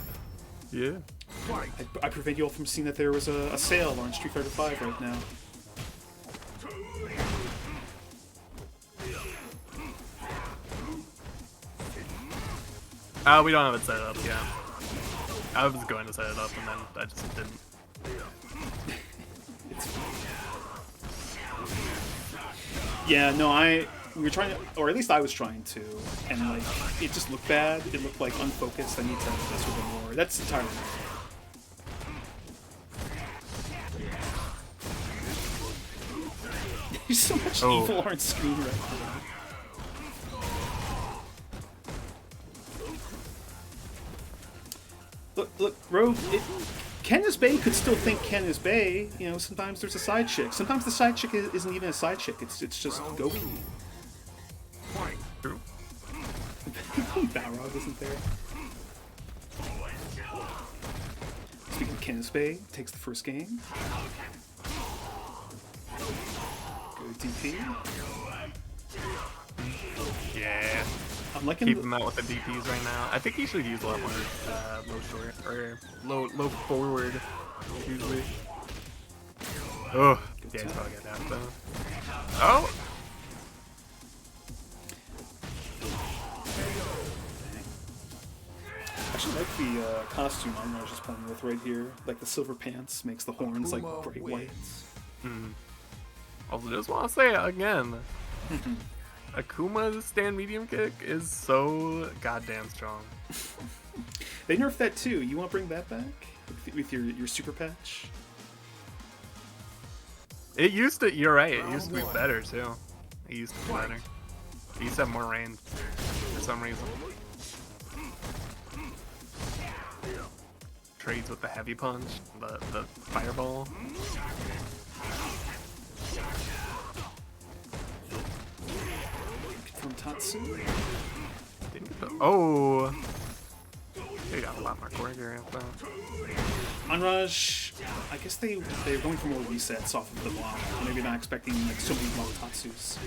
S2: Yeah.
S4: Fight.
S1: I prevent you all from seeing that there was a sale on Street Fighter V right now.
S2: We don't have it set up, yeah. I was going to set it up and then I just didn't.
S1: It's Yeah, no, we were trying to, or at least I was trying to, and like it just looked bad. It looked like unfocused. I need to mess with it more. That's entirely. There's so much evil on screen right now. Look, Rogue. Candace Bay could still think Candace Bay. You know, sometimes there's a side chick. Sometimes the side chick isn't even a side chick. It's just Goki.
S2: True.
S1: Balrog isn't there. Speaking of Candace Bay, takes the first game. Go DP.
S2: Yeah.
S1: I'm liking
S2: Keep him out with the DPs right now. I think he should use a lot more low short or low forward usually. Oh, yeah, he's probably got that though. Oh.
S1: I actually like the costume I was just playing with right here. Like the silver pants makes the horns like bright white.
S2: Also, just want to say again, Akuma's stand medium kick is so goddamn strong.
S1: They nerfed that too. You want to bring that back with your super patch?
S2: It used to. You're right. It used to be better too. It used to be better. It used to have more range for some reason. Trades with the heavy punch, the fireball.
S1: From Tatsu.
S2: Didn't get the. Oh. They got a lot more choreography off that.
S1: Anraj, I guess they're going for more resets off of the block. Maybe not expecting like so many block Tatsus.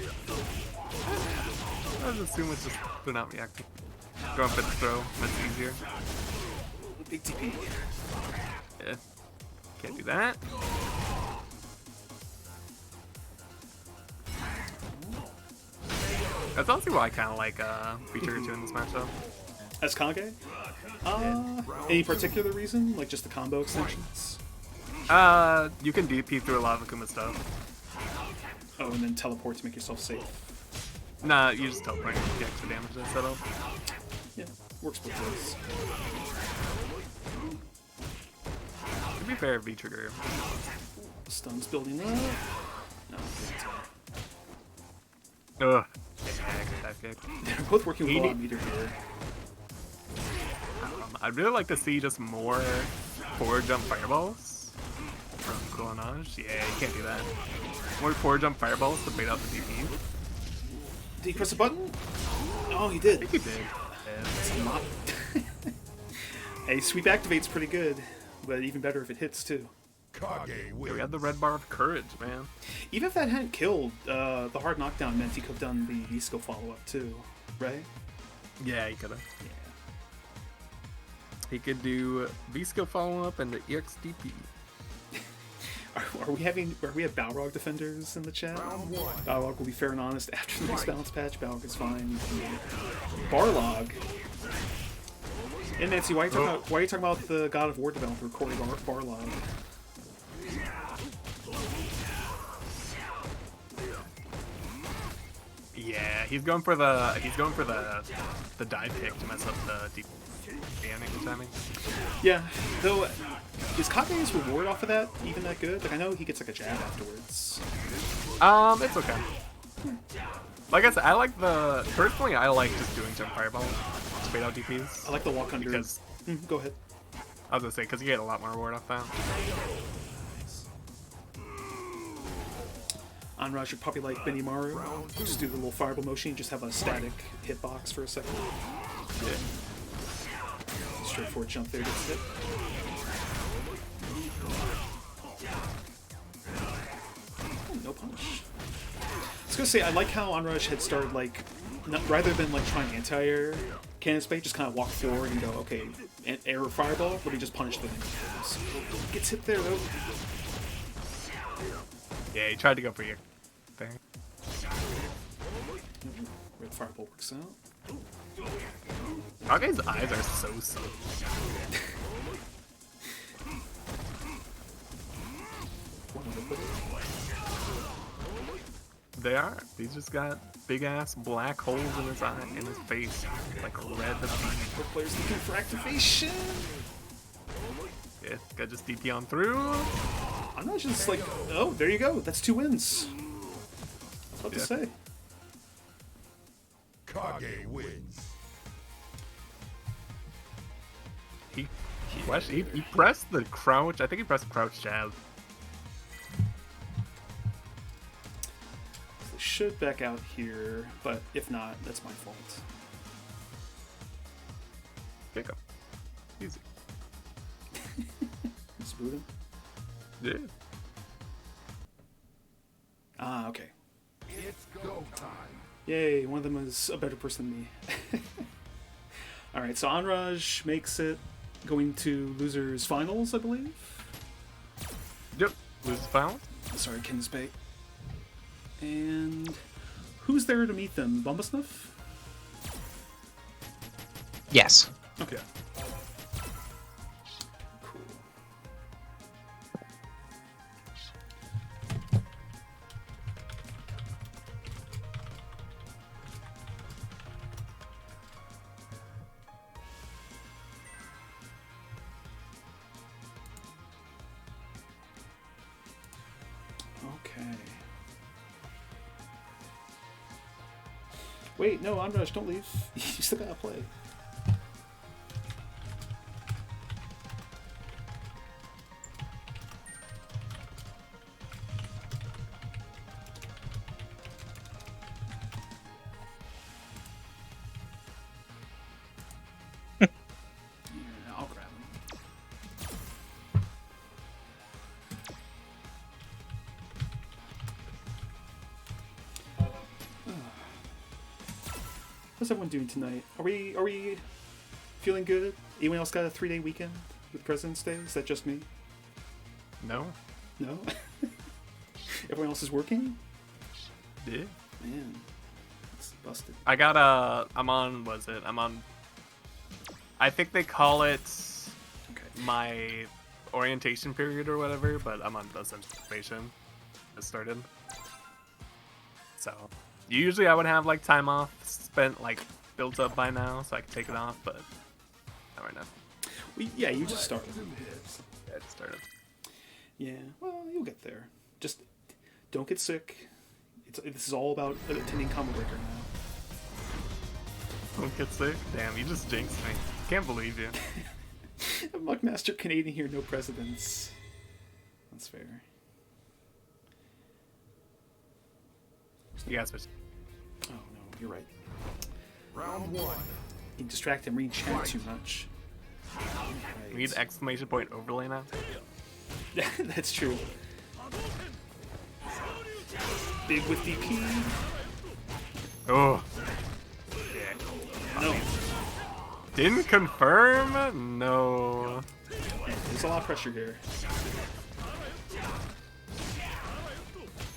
S2: I just assume it's just they're not reacting. Going for the throw, that's easier.
S1: Big TP.
S2: Yeah. Can't do that. That's honestly why I kind of like feature 2 in this matchup.
S1: As Kage? Any particular reason? Like just the combo extensions?
S2: You can DP through a lot of Akuma stuff.
S1: Oh, and then teleport to make yourself safe.
S2: Nah, you just teleport and get extra damage instead of.
S1: Yeah, works both ways.
S2: To be fair, V-Trigger.
S1: Stuns building up. No,
S2: Ugh. Yeah, good dive kick.
S1: they're both working with a lot of meter here.
S2: I'd really like to see just more forward jump fireballs from Kulanaj. Yeah, you can't do that. More forward jump fireballs to bait out the DP.
S1: Did he press a button? Oh, he
S2: I
S1: did.
S2: think he did. Yeah.
S1: That's a lot. Hey, sweep activate's pretty good, but even better if it hits too.
S4: Kage
S2: Yeah, we
S4: wins.
S2: had the red bar of courage, man.
S1: Even if that hadn't killed, the hard knockdown meant he could have done the V-skill follow-up too, right?
S2: Yeah, he could have.
S1: Yeah.
S2: He could do V-skill follow-up and the EXDP.
S1: Are we have Balrog defenders in the chat?
S4: Round 1.
S1: Balrog will be fair and honest after the next balance patch. Balrog is fine. Barlog. And Nancy, why are you talking about the God of War developer Cory Barlog?
S2: Yeah, he's going for the dive kick to mess up the deep timing.
S1: Yeah, though, is Kage's reward off of that even that good? Like, I know he gets like a jab afterwards.
S2: It's okay. Like I said, personally I like just doing jump fireball to bait out DPs.
S1: I like the walk under.
S2: Because
S1: Go ahead.
S2: I was gonna say because you get a lot more reward off that.
S1: Anraj should probably like Benimaru. Just do the little fireball motion, just have a static hitbox for a second.
S2: Yeah.
S1: Straightforward jump there gets hit. Oh, no punish. I was gonna say, I like how Anraj had started like, rather than like trying anti-air Cannon Spade, just kind of walk forward and go, okay, air or fireball, but he just punished the thing. Gets hit there though.
S2: Yeah, he tried to go for your thing.
S1: Red fireball works out.
S2: Kage's eyes are so silly. They are. He's just got big ass black holes in his eye, in his face, like red.
S1: Both players looking for activation.
S2: Yeah, got just DP on through.
S1: I'm not just like, oh, there you go. That's 2 wins. I was about to say.
S4: Kage wins.
S2: He pressed the crouch. I think he pressed crouch jab.
S1: So they should back out here, but if not, that's my fault.
S2: Pick up. Easy.
S1: Just boot him.
S2: Yeah.
S1: Ah, okay.
S4: It's go time.
S1: Yay, one of them is a better person than me. Alright, so Anraj makes it going to losers finals, I believe.
S2: Yep. Lose the final.
S1: Sorry, Kinsbait. And who's there to meet them? Bumbasnuff?
S3: Yes.
S1: Okay. Cool. Okay. Wait, no, Anraj, don't leave. You still gotta play. Yeah, I'll grab him. How's everyone doing tonight? Are we feeling good? Anyone else got a 3-day weekend with President's Day? Is that just me?
S2: No.
S1: No? Everyone else is working?
S2: Yeah.
S1: Man, it's busted.
S2: I got I'm on. Was it? I'm on. I think they call it
S1: Okay.
S2: my orientation period or whatever, but I'm on bus information. It started. So usually I would have like time off spent like built up by now, so I could take it off, but not right now.
S1: Well, yeah, you just started.
S2: Yeah, it started.
S1: Yeah, well, you'll get there. Just don't get sick. This is all about attending Combo Breaker now.
S2: Don't get sick. Damn, you just jinxed me. Can't believe you.
S1: Muckmaster Canadian here, no presidents. That's fair.
S2: You guys was.
S1: Oh no, you're right.
S4: Round 1.
S1: You distract him, read chat too much. Right.
S2: We need exclamation point overlay now.
S1: That's true. Big with DP.
S2: Oh.
S1: No.
S2: Didn't confirm? No.
S1: There's a lot of pressure here.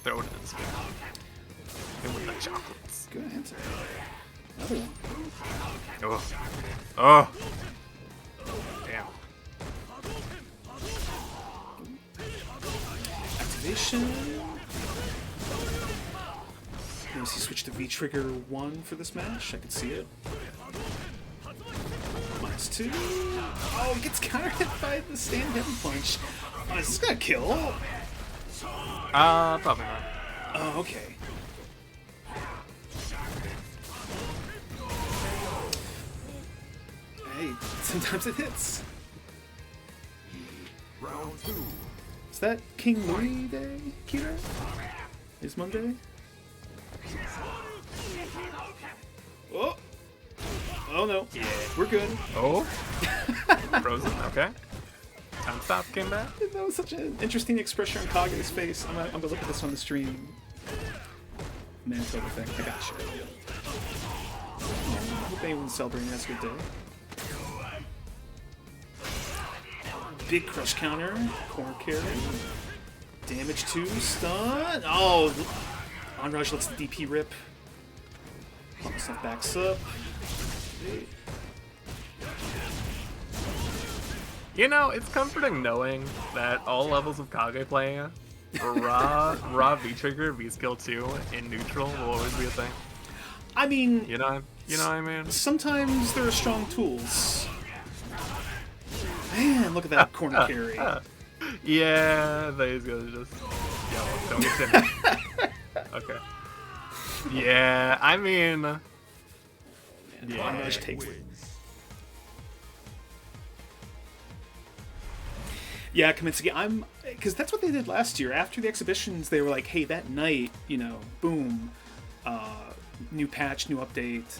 S2: Throw it in his face. And with the chocolates.
S1: Good answer. Another one.
S2: Oh. Oh. Damn.
S1: Activation. Maybe he switched to V-Trigger 1 for this match. I could see it. -2. Oh, it gets countered by the stand heavy punch. Oh, is this gonna kill?
S2: Probably not.
S1: Oh, okay. Hey, sometimes it hits.
S4: Round 2.
S1: Is that King Louis Day, Kira? Is Monday? Oh! Oh no. Yeah, we're good.
S2: Oh. Frozen. Okay. Time stop came back.
S1: That was such an interesting expression on Kage's face. I'm gonna look at this on the stream. Manitoba thing. I got you. I hope anyone's celebrating has a good day. Big crush counter. Corner carry. Damage 2. Stun. Oh! Anraj lets the DP rip. Stuff backs up.
S2: You know, it's comforting knowing that all levels of Kage play Raw V trigger V skill 2 in neutral will always be a thing.
S1: I mean,
S2: You know what I mean?
S1: sometimes there are strong tools. Man, look at that corner carry.
S2: Yeah, he's gonna just don't get timid. Okay. Yeah, I mean,
S1: Von Rush takes it. Yeah, Kaminsky, because that's what they did last year. After the exhibitions, they were like, hey, that night, boom, new patch, new update.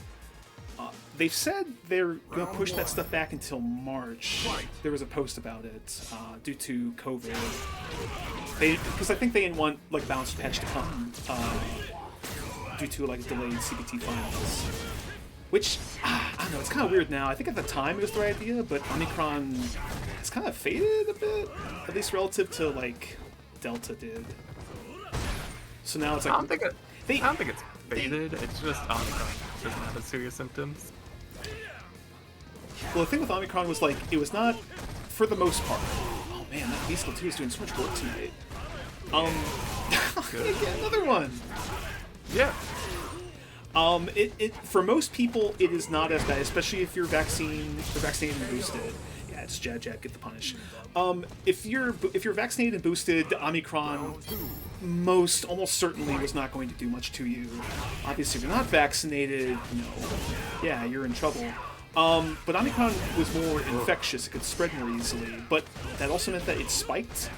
S1: They've said they're going to push that stuff back until March. There was a post about it due to COVID. Because I think they didn't want like a balanced patch to come due to like delayed CBT finals. Which, I don't know, it's kind of weird now. I think at the time it was the right idea, but Omicron has kind of faded a bit, at least relative to like Delta did. So now it's like
S2: I don't think it's faded. It's just Omicron doesn't have as serious symptoms.
S1: Well, the thing with Omicron was like it was not, for the most part. Oh man, that Beast 2 is doing so much work tonight. Yeah, another one.
S2: Yeah.
S1: It for most people it is not as bad, especially if you're vaccinated and boosted. Yeah, it's Jad, get the punish. If you're vaccinated and boosted, Omicron almost certainly was not going to do much to you. Obviously, if you're not vaccinated, yeah, you're in trouble. But Omicron was more infectious; it could spread more easily. But that also meant that it spiked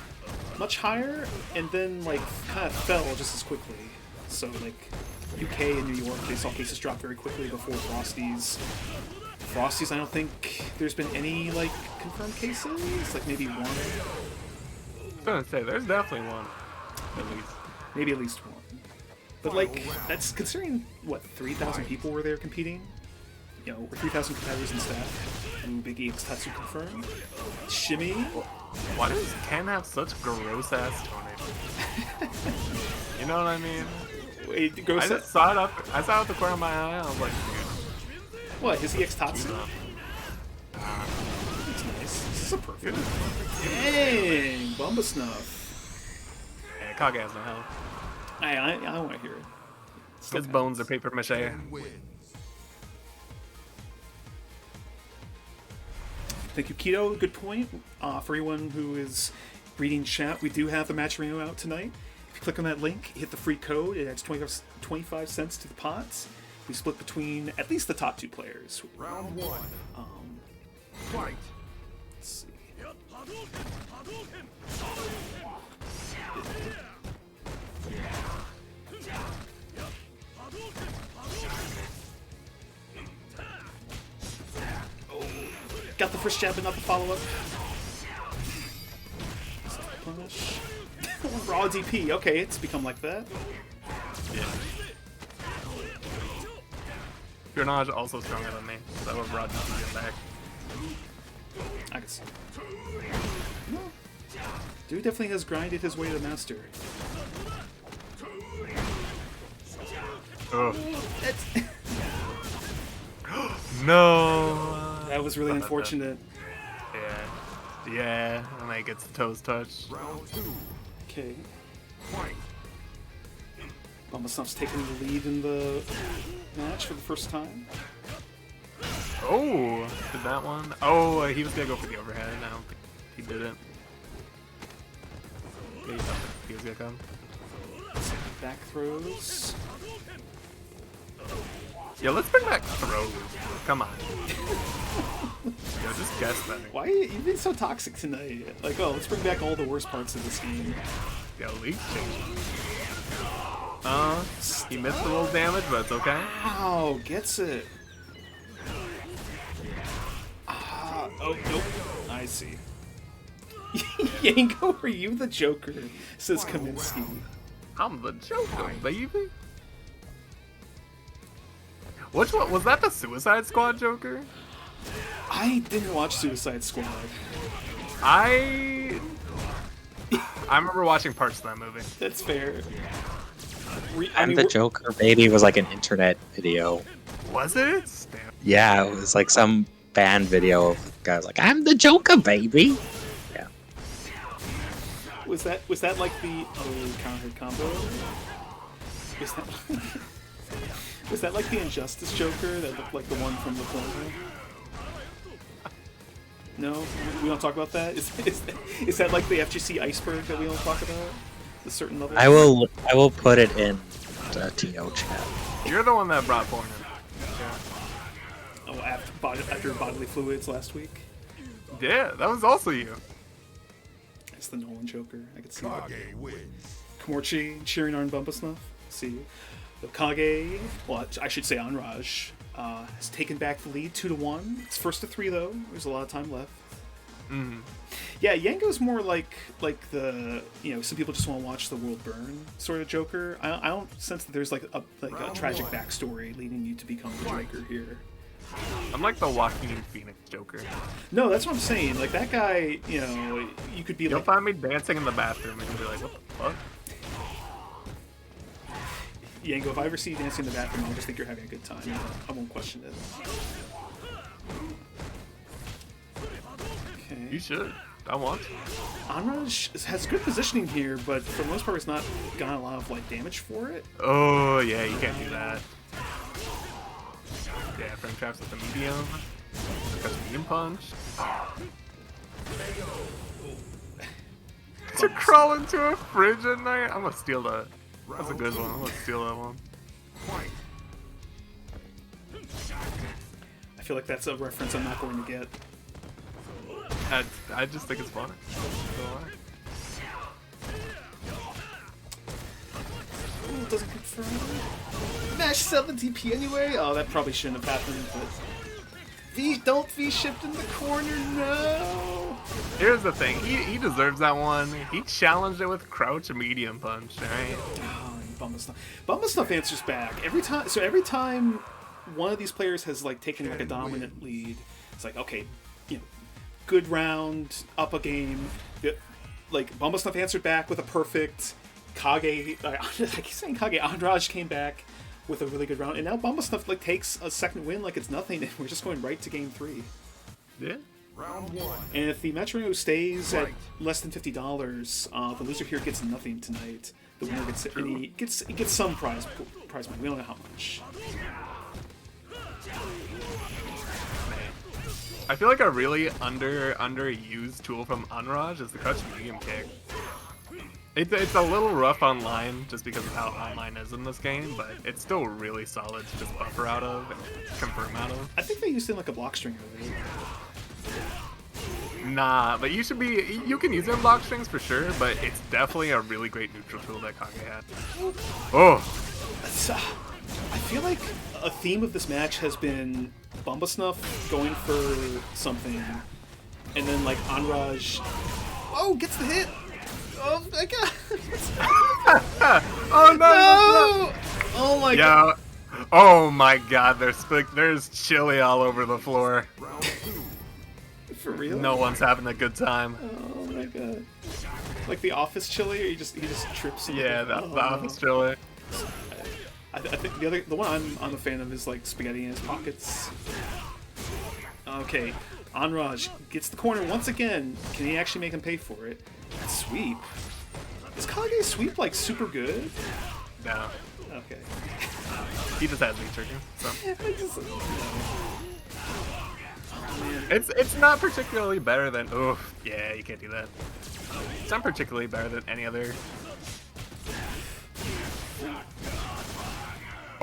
S1: much higher, and then like kind of fell just as quickly. So like UK and New York, they saw cases drop very quickly before Frosties. I don't think there's been any like confirmed cases. Like maybe one.
S2: I was gonna say there's definitely one, at least.
S1: Maybe at least one. But like that's considering what 3,000 people were there competing. Or 3,000 competitors and staff. Ooh, Big EX Tatsu confirmed. Shimmy.
S2: Why does Ken have such gross ass tornado? You know what I mean?
S1: Wait, go
S2: I just saw it up. I saw it at the corner of my eye. I was like, dude.
S1: What? His EX Tatsu? That's nice. This is a perfect. Dang, Bumba Snuff.
S2: Yeah, Kage has no health.
S1: I want to hear it.
S2: His bones are paper mache.
S4: Wins.
S1: Thank you, Keto. Good point. For everyone who is reading chat, we do have the match arena out tonight. If you click on that link, hit the free code. It adds 25 cents to the pots. We split between at least the top two players.
S4: Round one. Fight.
S1: Let's see. Got the first jab, but not the follow-up. Punish. Raw DP. Okay, it's become like that.
S2: Yeah. Grenage also stronger than me, so I would Rod not get back.
S1: I can see. No. Dude definitely has grinded his way to master.
S2: Oh.
S1: That's
S2: No.
S1: that was really unfortunate.
S2: Yeah, and then he gets the toes touched.
S4: Round two.
S1: Okay.
S4: Fight.
S1: Bumba Snuff's taking the lead in the match for the first time.
S2: Oh, did that one? Oh, he was gonna go for the overhead. I don't think he did it. Yeah, he was gonna come.
S1: Back throws.
S2: Yeah, let's bring back throws. Come on. Yeah, just guess better.
S1: Why are you being so toxic tonight? Like, oh, let's bring back all the worst parts of this game.
S2: Yeah, league change. He missed a little damage, but it's okay.
S1: Ow, gets it. Oh, nope. I see. Yango, are you the Joker? Says Kaminsky.
S2: I'm the Joker, baby. Which one? Was that the Suicide Squad Joker?
S1: I didn't watch Suicide Squad.
S2: I remember watching parts of that movie.
S1: That's fair.
S3: I'm the Joker, baby was like an internet video.
S2: Was it? Damn.
S3: Yeah, it was like some band video of guys like, I'm the Joker, baby. Yeah.
S1: Was that like the counter combo? Was that was that like the Injustice Joker that looked like the one from the corner? No, we don't talk about that. Is that like the FGC iceberg that we don't talk about? The certain level.
S3: I will put it in the TO chat.
S2: You're the one that brought porn in.
S1: Oh, after bodily fluids last week.
S2: Yeah, that was also you.
S1: It's the Nolan Joker. I could see that.
S4: Kage wins.
S1: Komorchi cheering on Bumbasnuff. See, the Kage. Well, I should say Anraj has taken back the lead 2-1. It's first to 3 though. There's a lot of time left.
S2: Mm.
S1: Yeah, Yango's more like the some people just want to watch the world burn sort of Joker. I don't sense that there's like a tragic backstory leading you to become the Joker here.
S2: I'm like the Joaquin Phoenix Joker.
S1: No, that's what I'm saying. Like that guy, you could be
S2: You'll
S1: like.
S2: find me dancing in the bathroom and you'll be like, what the fuck?
S1: Yango, if I ever see you dancing in the bathroom, I'll just think you're having a good time. I won't question it. Okay.
S2: You should. I want to.
S1: Anraj has good positioning here, but for the most part, it's not gotten a lot of like damage for it.
S2: Oh, yeah, you can't do that. Yeah, frame traps with the medium. That's medium punch. To crawl into a fridge at night? I'm gonna steal that. That's a good one. I'm gonna steal that one.
S1: I feel like that's a reference I'm not going to get.
S2: I just think it's funny.
S1: Ooh, doesn't confirm. Mash 70p anyway? Oh, that probably shouldn't have happened, but... Don't V shift in the corner, no!
S2: Here's the thing. He deserves that one. He challenged it with crouch and medium punch, alright?
S1: Oh, Bumbasnuff. Bumbasnuff answers back. Every time one of these players has like taken like a dominant lead, it's like, okay, good round, up a game. Like, Bumbasnuff answered back with a perfect. Kage, I keep saying Kage, Andraj came back with a really good round, and now Bumbasnuff like takes a second win like it's nothing, and we're just going right to game 3.
S2: Yeah.
S4: Round 1.
S1: And if the metronome stays at less than $50, the loser here gets nothing tonight. The winner gets some prize money. We don't know how much.
S2: I feel like a really underused tool from Anraj is the crouch medium kick. It's a little rough online just because of how online is in this game, but it's still really solid to just buffer out of and confirm out of.
S1: I think they used it in like a block stringer. Right?
S2: Nah, but you can use it in block strings for sure, but it's definitely a really great neutral tool that Kage had. Oh!
S1: I feel like a theme of this match has been Bumbasnuff going for something, and then like Anraj, gets the hit. Oh my god!
S2: Oh no!
S1: Oh my
S2: god! Oh my god! There's chili all over the floor.
S1: For real?
S2: No one's having a good time.
S1: Oh my god! Like the Office chili, or he just trips.
S2: Yeah, the Office chili.
S1: I think the one I'm a fan of is like spaghetti in his pockets. Okay, Anraj gets the corner once again. Can he actually make him pay for it? Sweep. Is Kage's sweep like super good?
S2: No.
S1: Okay.
S2: He just has me trigger. So.
S1: Oh, man.
S2: It's not particularly better than. Oh yeah, you can't do that. It's not particularly better than any other.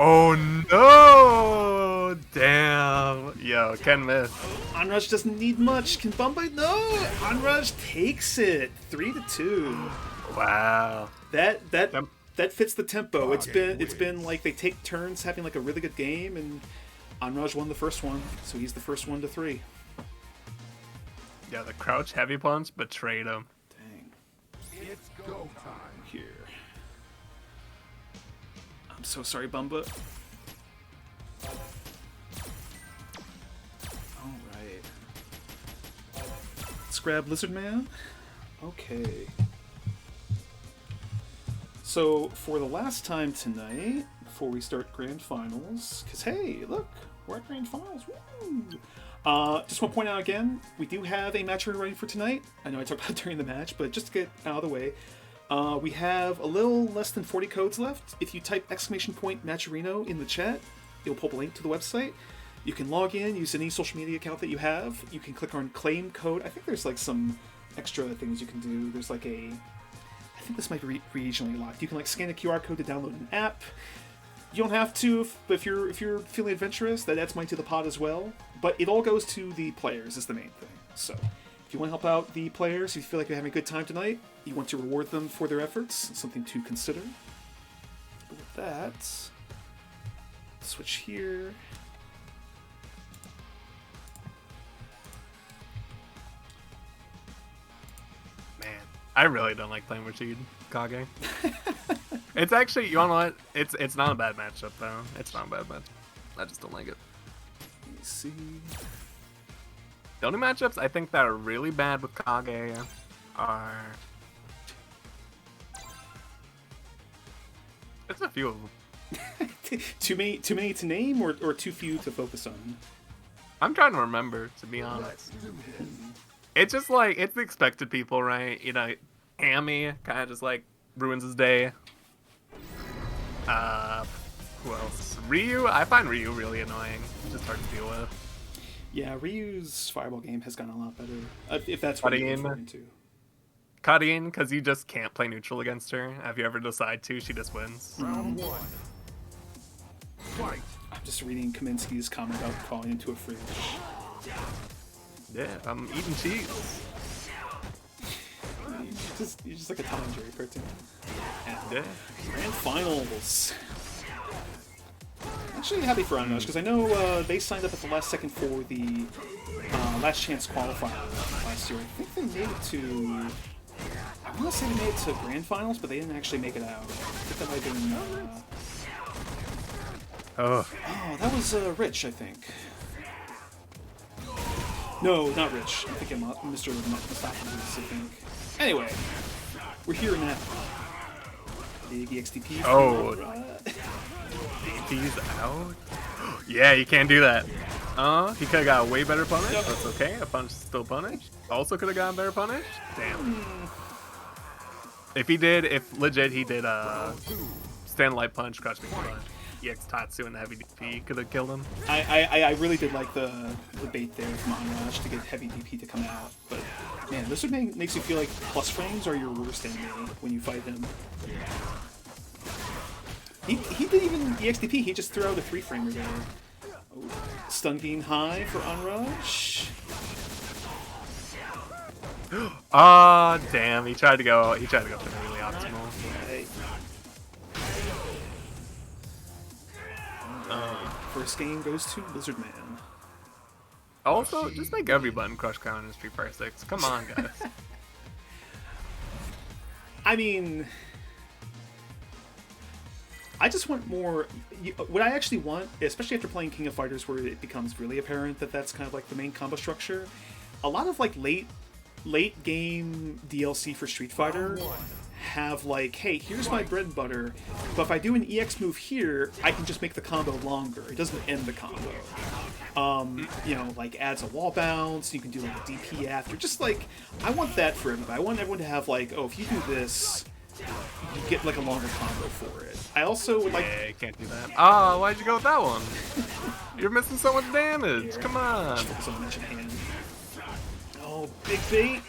S2: Oh no! Damn. Yo, Ken missed.
S1: Anraj doesn't need much. Can Bumbai? No! Anraj takes it. 3-2.
S2: Wow.
S1: That fits the tempo. It's been like they take turns having like a really good game, and Anraj won the first one, so he's the first 1-3.
S2: Yeah, the crouch heavy punch betrayed him.
S1: Dang.
S4: It's go time.
S1: Here. I'm so sorry, Bumba. Alright. Let's grab Lizard Man. Okay. So, for the last time tonight, before we start Grand Finals, because hey, look, We're at grand finals. Woo! Just want to point out again, we do have a match running for tonight. I know I talked about it during the match, but just to get out of the way, we have a little less than 40 codes left. If you type !Matcherino in the chat, it'll pull up a link to the website. You can log in, use any social media account that you have. You can click on claim code. I think there's like some extra things you can do. There's like a... I think this might be regionally locked. You can like scan a QR code to download an app. You don't have to, but if you're feeling adventurous, that adds money to the pot as well. But it all goes to the players is the main thing. So if you want to help out the players, if you feel like you're having a good time tonight, you want to reward them for their efforts, something to consider. With that, switch here.
S2: Man, I really don't like playing Rashid Kage. It's actually, you wanna know what? It's not a bad matchup though. It's not a bad match. I just don't like it.
S1: Let me see.
S2: The only matchups I think that are really bad with Kage are... There's a few of them.
S1: Too many to name, or too few to focus on?
S2: I'm trying to remember, to be honest. It's just like, it's the expected people, right? You know, Hammy kind of just like ruins his day. Who else? Ryu? I find Ryu really annoying. Just hard to deal with.
S1: Yeah, Ryu's fireball game has gotten a lot better. If that's what you're referring to.
S2: Cutting, because you just can't play neutral against her. If you ever decide to, she just wins.
S4: Round one. Fight.
S1: I'm just reading Kaminsky's comment about falling into a fridge.
S2: Yeah, I'm eating cheese.
S1: You're just like a Tom and Jerry cartoon.
S2: Yeah.
S1: Grand finals. Actually happy for Unrush because I know they signed up at the last second for the last chance qualifier last year. I think they made it to... I want to say they made it to grand finals, but they didn't actually make it out. I think that might have been...
S2: Oh,
S1: that was Rich, I think. No, not Rich. I think Mr. Mustafakis, I think. Anyway, we're here now. Big EXTP.
S2: Oh. He's out? Yeah, you can't do that. He could have got a way better punish. That's okay. A punish is still punished. Also could have gotten better punish. Damn. If legit he did stand light punch, crush me punch, EX Tatsu and the heavy DP could have killed him.
S1: I really did like the bait there from Onrush to get heavy DP to come out, but man, this would makes you feel like plus frames are your worst enemy when you fight him. He didn't even EXDP, he just threw out a 3-framer there. Oh, stun gain high for Onrush.
S2: Ah, damn, he tried to go for the really optimal.
S1: Right. First game goes to Lizard Man.
S2: Also, just make every button crush count in Street Fighter 6. Come on, guys.
S1: I mean, I just want more. What I actually want, especially after playing King of Fighters, where it becomes really apparent that that's kind of like the main combo structure. A lot of like late game DLC for Street Fighter have like, hey, here's my bread and butter, but if I do an EX move here, I can just make the combo longer. It doesn't end the combo. You know, like adds a wall bounce, you can do like a DP after. Just like, I want that for everybody. I want everyone to have like, oh, if you do this, you get like a longer combo for it. I also would like...
S2: Yeah, you can't do that. Ah, why'd you go with that one? You're missing so much damage. Come on.
S1: Oh, big bait.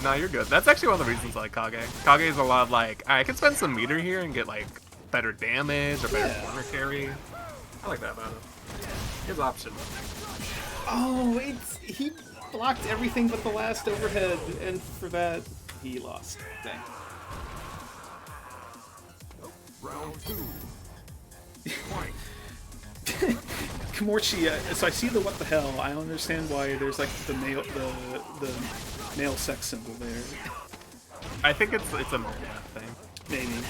S2: No, you're good. That's actually one of the reasons I like Kage. Kage is a lot of like, I can spend some meter here and get like better damage or better corner carry. I like that about him. His option.
S1: Oh, he blocked everything but the last overhead, and for that, he lost. Dang.
S4: Round two.
S1: Komorchi, so I see the what the hell. I don't understand why there's like the male sex symbol there.
S2: I think it's a moment thing.
S1: Maybe.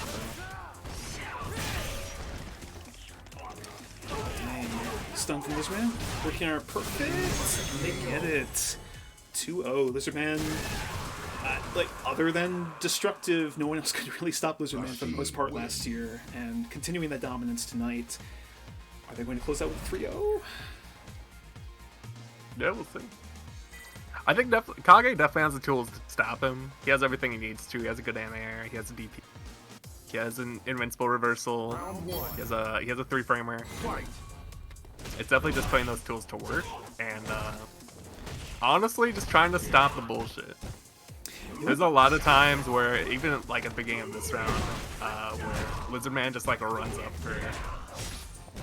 S1: Dang. Stun from Lizard Man. Working our perfect. They get it. 2-0. Lizard Man. Like, other than destructive, no one else could really stop Lizard Man for the most part last year, and continuing that dominance tonight. Are they going to close out with 3-0?
S2: Yeah, we'll see. I think Kage definitely has the tools to stop him. He has everything he needs to. He has a good anti-air. He has a DP. He has an invincible reversal. He has a 3-framer. It's definitely just putting those tools to work, and honestly, just trying to stop the bullshit. There's a lot of times where, even like at the beginning of this round, where Lizard Man just like runs up for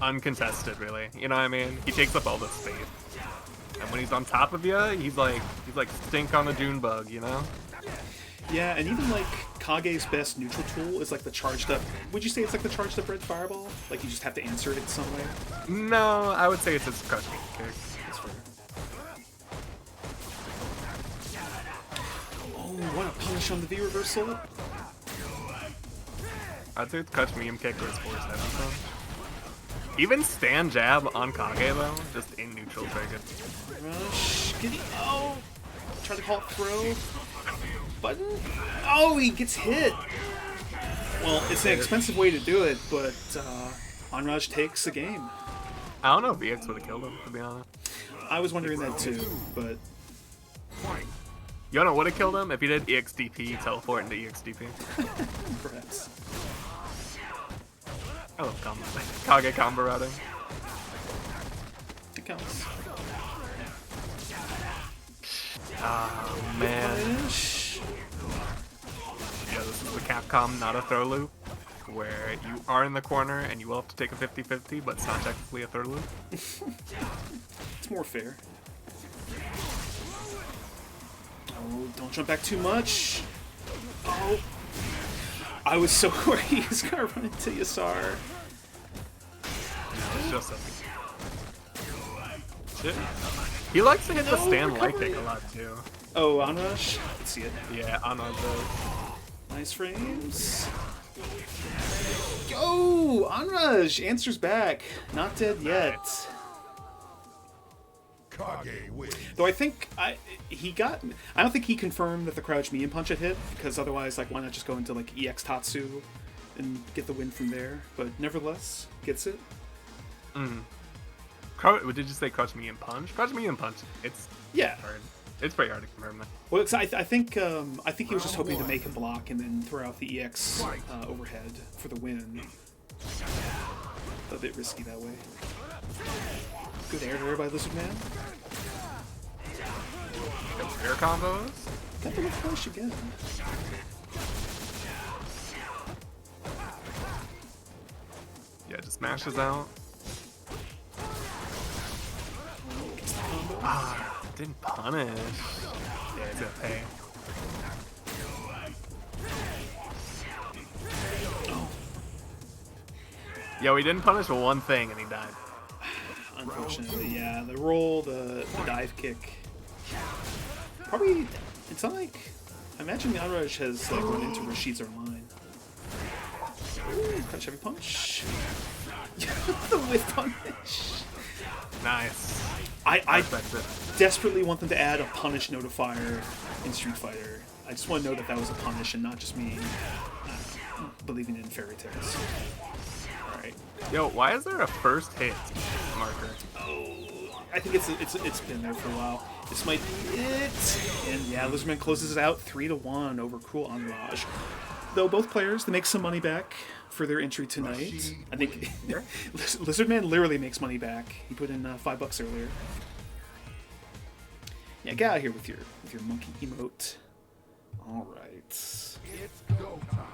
S2: uncontested, really. You know what I mean? He takes up all the space, and when he's on top of you, he's like stink on a June bug, you know?
S1: Yeah, and even like Kage's best neutral tool is like the charged up. Would you say it's like the charged up red fireball? Like you just have to answer it in some way?
S2: No, I would say it's his crush me kick.
S1: That's fair. Oh, what a punish on the V reversal.
S2: I'd say it's crush medium kick or his force head on him. Even stand jab on Kage though, just in neutral is very good.
S1: Rush. Oh! Try to call it throw. Button? Oh, he gets hit! Well, it's an expensive way to do it, but Anraj takes the game.
S2: I don't know if VX would have killed him, to be honest.
S1: I was wondering that too, but...
S2: You know what would have killed him? If he did EXDP, teleport into EXDP.
S1: Perhaps.
S2: I love combo. Kage combo routing.
S1: It counts.
S2: Oh, man.
S1: Punish.
S2: Yeah, this is the Capcom not a throw loop, where you are in the corner and you will have to take a 50-50, but it's not technically a throw loop.
S1: It's more fair. Oh, don't jump back too much. Oh. I was so worried he was gonna run into Yasar.
S2: It's just a... Shit. He likes to hit the stand light kick a lot, too.
S1: Oh, Onrush? Let's see it.
S2: Yeah, on the...
S1: Nice frames. Go! Onrush answers back. Not dead yet.
S4: Kage wins.
S1: Though I think I don't think he confirmed that the crouch medium punch had hit, because otherwise, like, why not just go into like EX Tatsu and get the win from there? But nevertheless, gets it.
S2: Did you say crouch medium punch? Crouch medium punch. It's
S1: Yeah.
S2: hard. It's pretty hard to confirm that.
S1: Well, I think he was just hoping to make him block and then throw out the EX overhead for the win. A bit risky that way. Good air by Lizard Man.
S2: Air combos?
S1: Got the push again.
S2: Yeah, just smashes out.
S1: Gets the combo.
S2: Ah, didn't punish. Yeah, he's gonna pay. Yo, he didn't punish one thing and he died.
S1: Unfortunately, yeah. The roll, the dive kick. Probably, it's not like... I imagine Yanraj has like run into Rashid's Arline. Ooh, punch heavy punch. The whiff punish.
S2: Nice.
S1: I
S2: Respect it.
S1: desperately want them to add a punish notifier in Street Fighter. I just want to know that that was a punish and not just me believing in fairy tales. Alright.
S2: Yo, why is there a first hit marker?
S1: Oh, I think it's been there for a while. This might be it. And yeah, Lizardman closes it out 3-1 over Cruel Anraj. Though both players, they make some money back for their entry tonight. I think Lizardman literally makes money back. He put in $5 earlier. Yeah, get out of here with your monkey emote. All right.
S4: It's go time.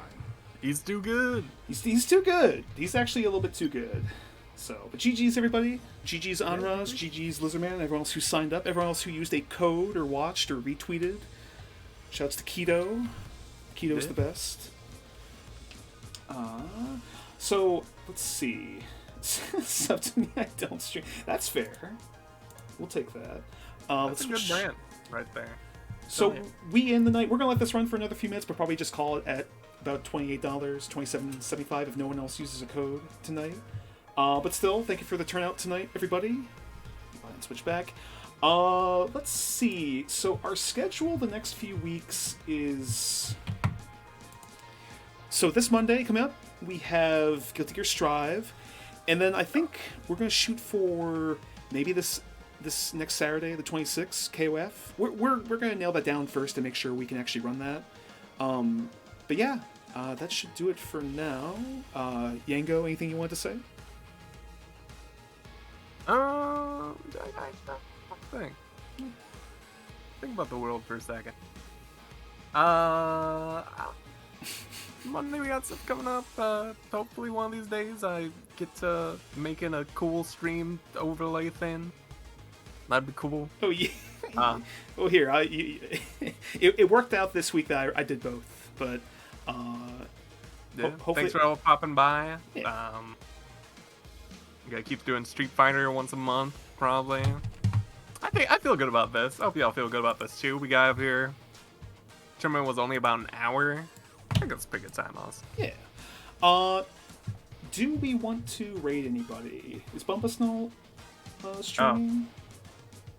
S2: He's too good.
S1: He's too good. He's actually a little bit too good. So, but GG's everybody. GG's Anraz, GG's Lizardman, everyone else who signed up, everyone else who used a code or watched or retweeted. Shouts to Keto. Keto's the best. So, let's see. Sub to me, I don't stream. That's fair. We'll take that.
S2: That's a good brand right there.
S1: So, we end the night. We're going to let this run for another few minutes, but probably just call it at about $28, $27.75 if no one else uses a code tonight. But still, thank you for the turnout tonight, everybody. Go ahead and switch back. Let's see. So our schedule the next few weeks is... So this Monday coming up, we have Guilty Gear Strive. And then I think we're gonna shoot for maybe this next Saturday, the 26th, KOF. We're gonna nail that down first to make sure we can actually run that. But yeah, that should do it for now. Yango, anything you want to say?
S2: Think. Think about the world for a second. Monday we got stuff coming up. Hopefully one of these days I get to making a cool stream overlay thing. That'd be cool.
S1: Oh yeah. Well, here, it worked out this week that I did both, but
S2: Yeah.
S1: hopefully.
S2: Thanks for all popping by.
S1: Yeah.
S2: Gotta keep doing Street Fighter once a month, probably. I feel good about this. I hope y'all feel good about this too. We got up here. Tournament was only about an hour. I think it's a pretty good time, honestly.
S1: Yeah. Do we want to raid anybody? Is Bumpusnell streaming?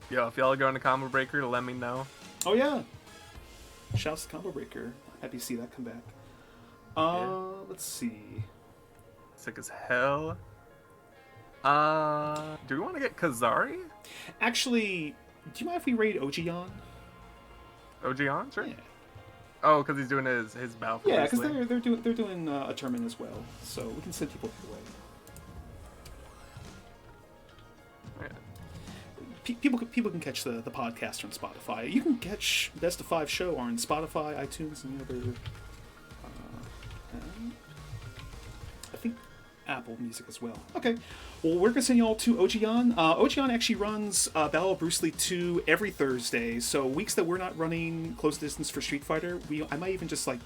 S2: Yo, if y'all are going to Combo Breaker, let me know.
S1: Oh yeah. Shouts to Combo Breaker. Happy to see that come back. Let's see.
S2: Sick as hell. Do we want to get Kazari?
S1: Actually, do you mind if we raid Ojion?
S2: OG on? Sure.
S1: Yeah.
S2: Oh, because he's doing his battle for
S1: Yeah, because
S2: Grizzly.
S1: they're doing a tournament as well, so we can send people their way.
S2: Yeah.
S1: People can catch the podcast on Spotify. You can catch Best of 5 show on Spotify, iTunes, and the other. And I think Apple Music as well. Okay, well we're gonna send you all to Ojion. Ojion actually runs Battle of Bruce Lee 2 every Thursday. So weeks that we're not running close distance for Street Fighter, I might even just like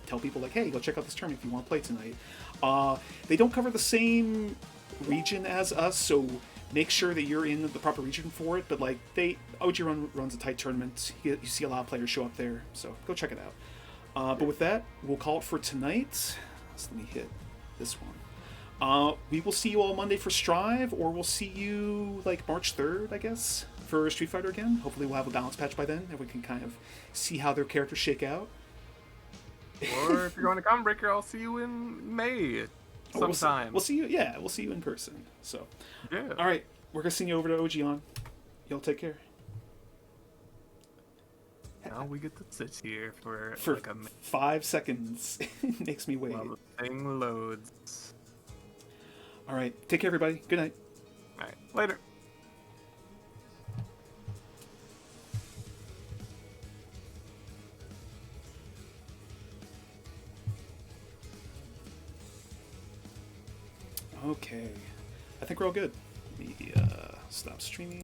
S1: tell people like, hey, go check out this tournament if you want to play tonight. They don't cover the same region as us, so make sure that you're in the proper region for it. But like OG runs a tight tournament. You see a lot of players show up there, so go check it out. But with that, we'll call it for tonight. So let me hit this one. We will see you all Monday for Strive, or we'll see you like March 3rd, I guess, for Street Fighter again. Hopefully we'll have a balance patch by then, and we can kind of see how their characters shake out.
S2: Or if you're going to Combo Breaker, I'll see you in May sometime.
S1: We'll see you. Yeah, we'll see you in person. So,
S2: Yeah.
S1: all right, we're gonna send you over to Ojion. Y'all take care.
S2: Now we get to sit here for
S1: For
S2: like a minute
S1: 5 seconds. It makes me wait.
S2: while the thing loads.
S1: All right, take care, everybody. Good night.
S2: Alright, later.
S1: Okay, I think we're all good. Let me stop streaming.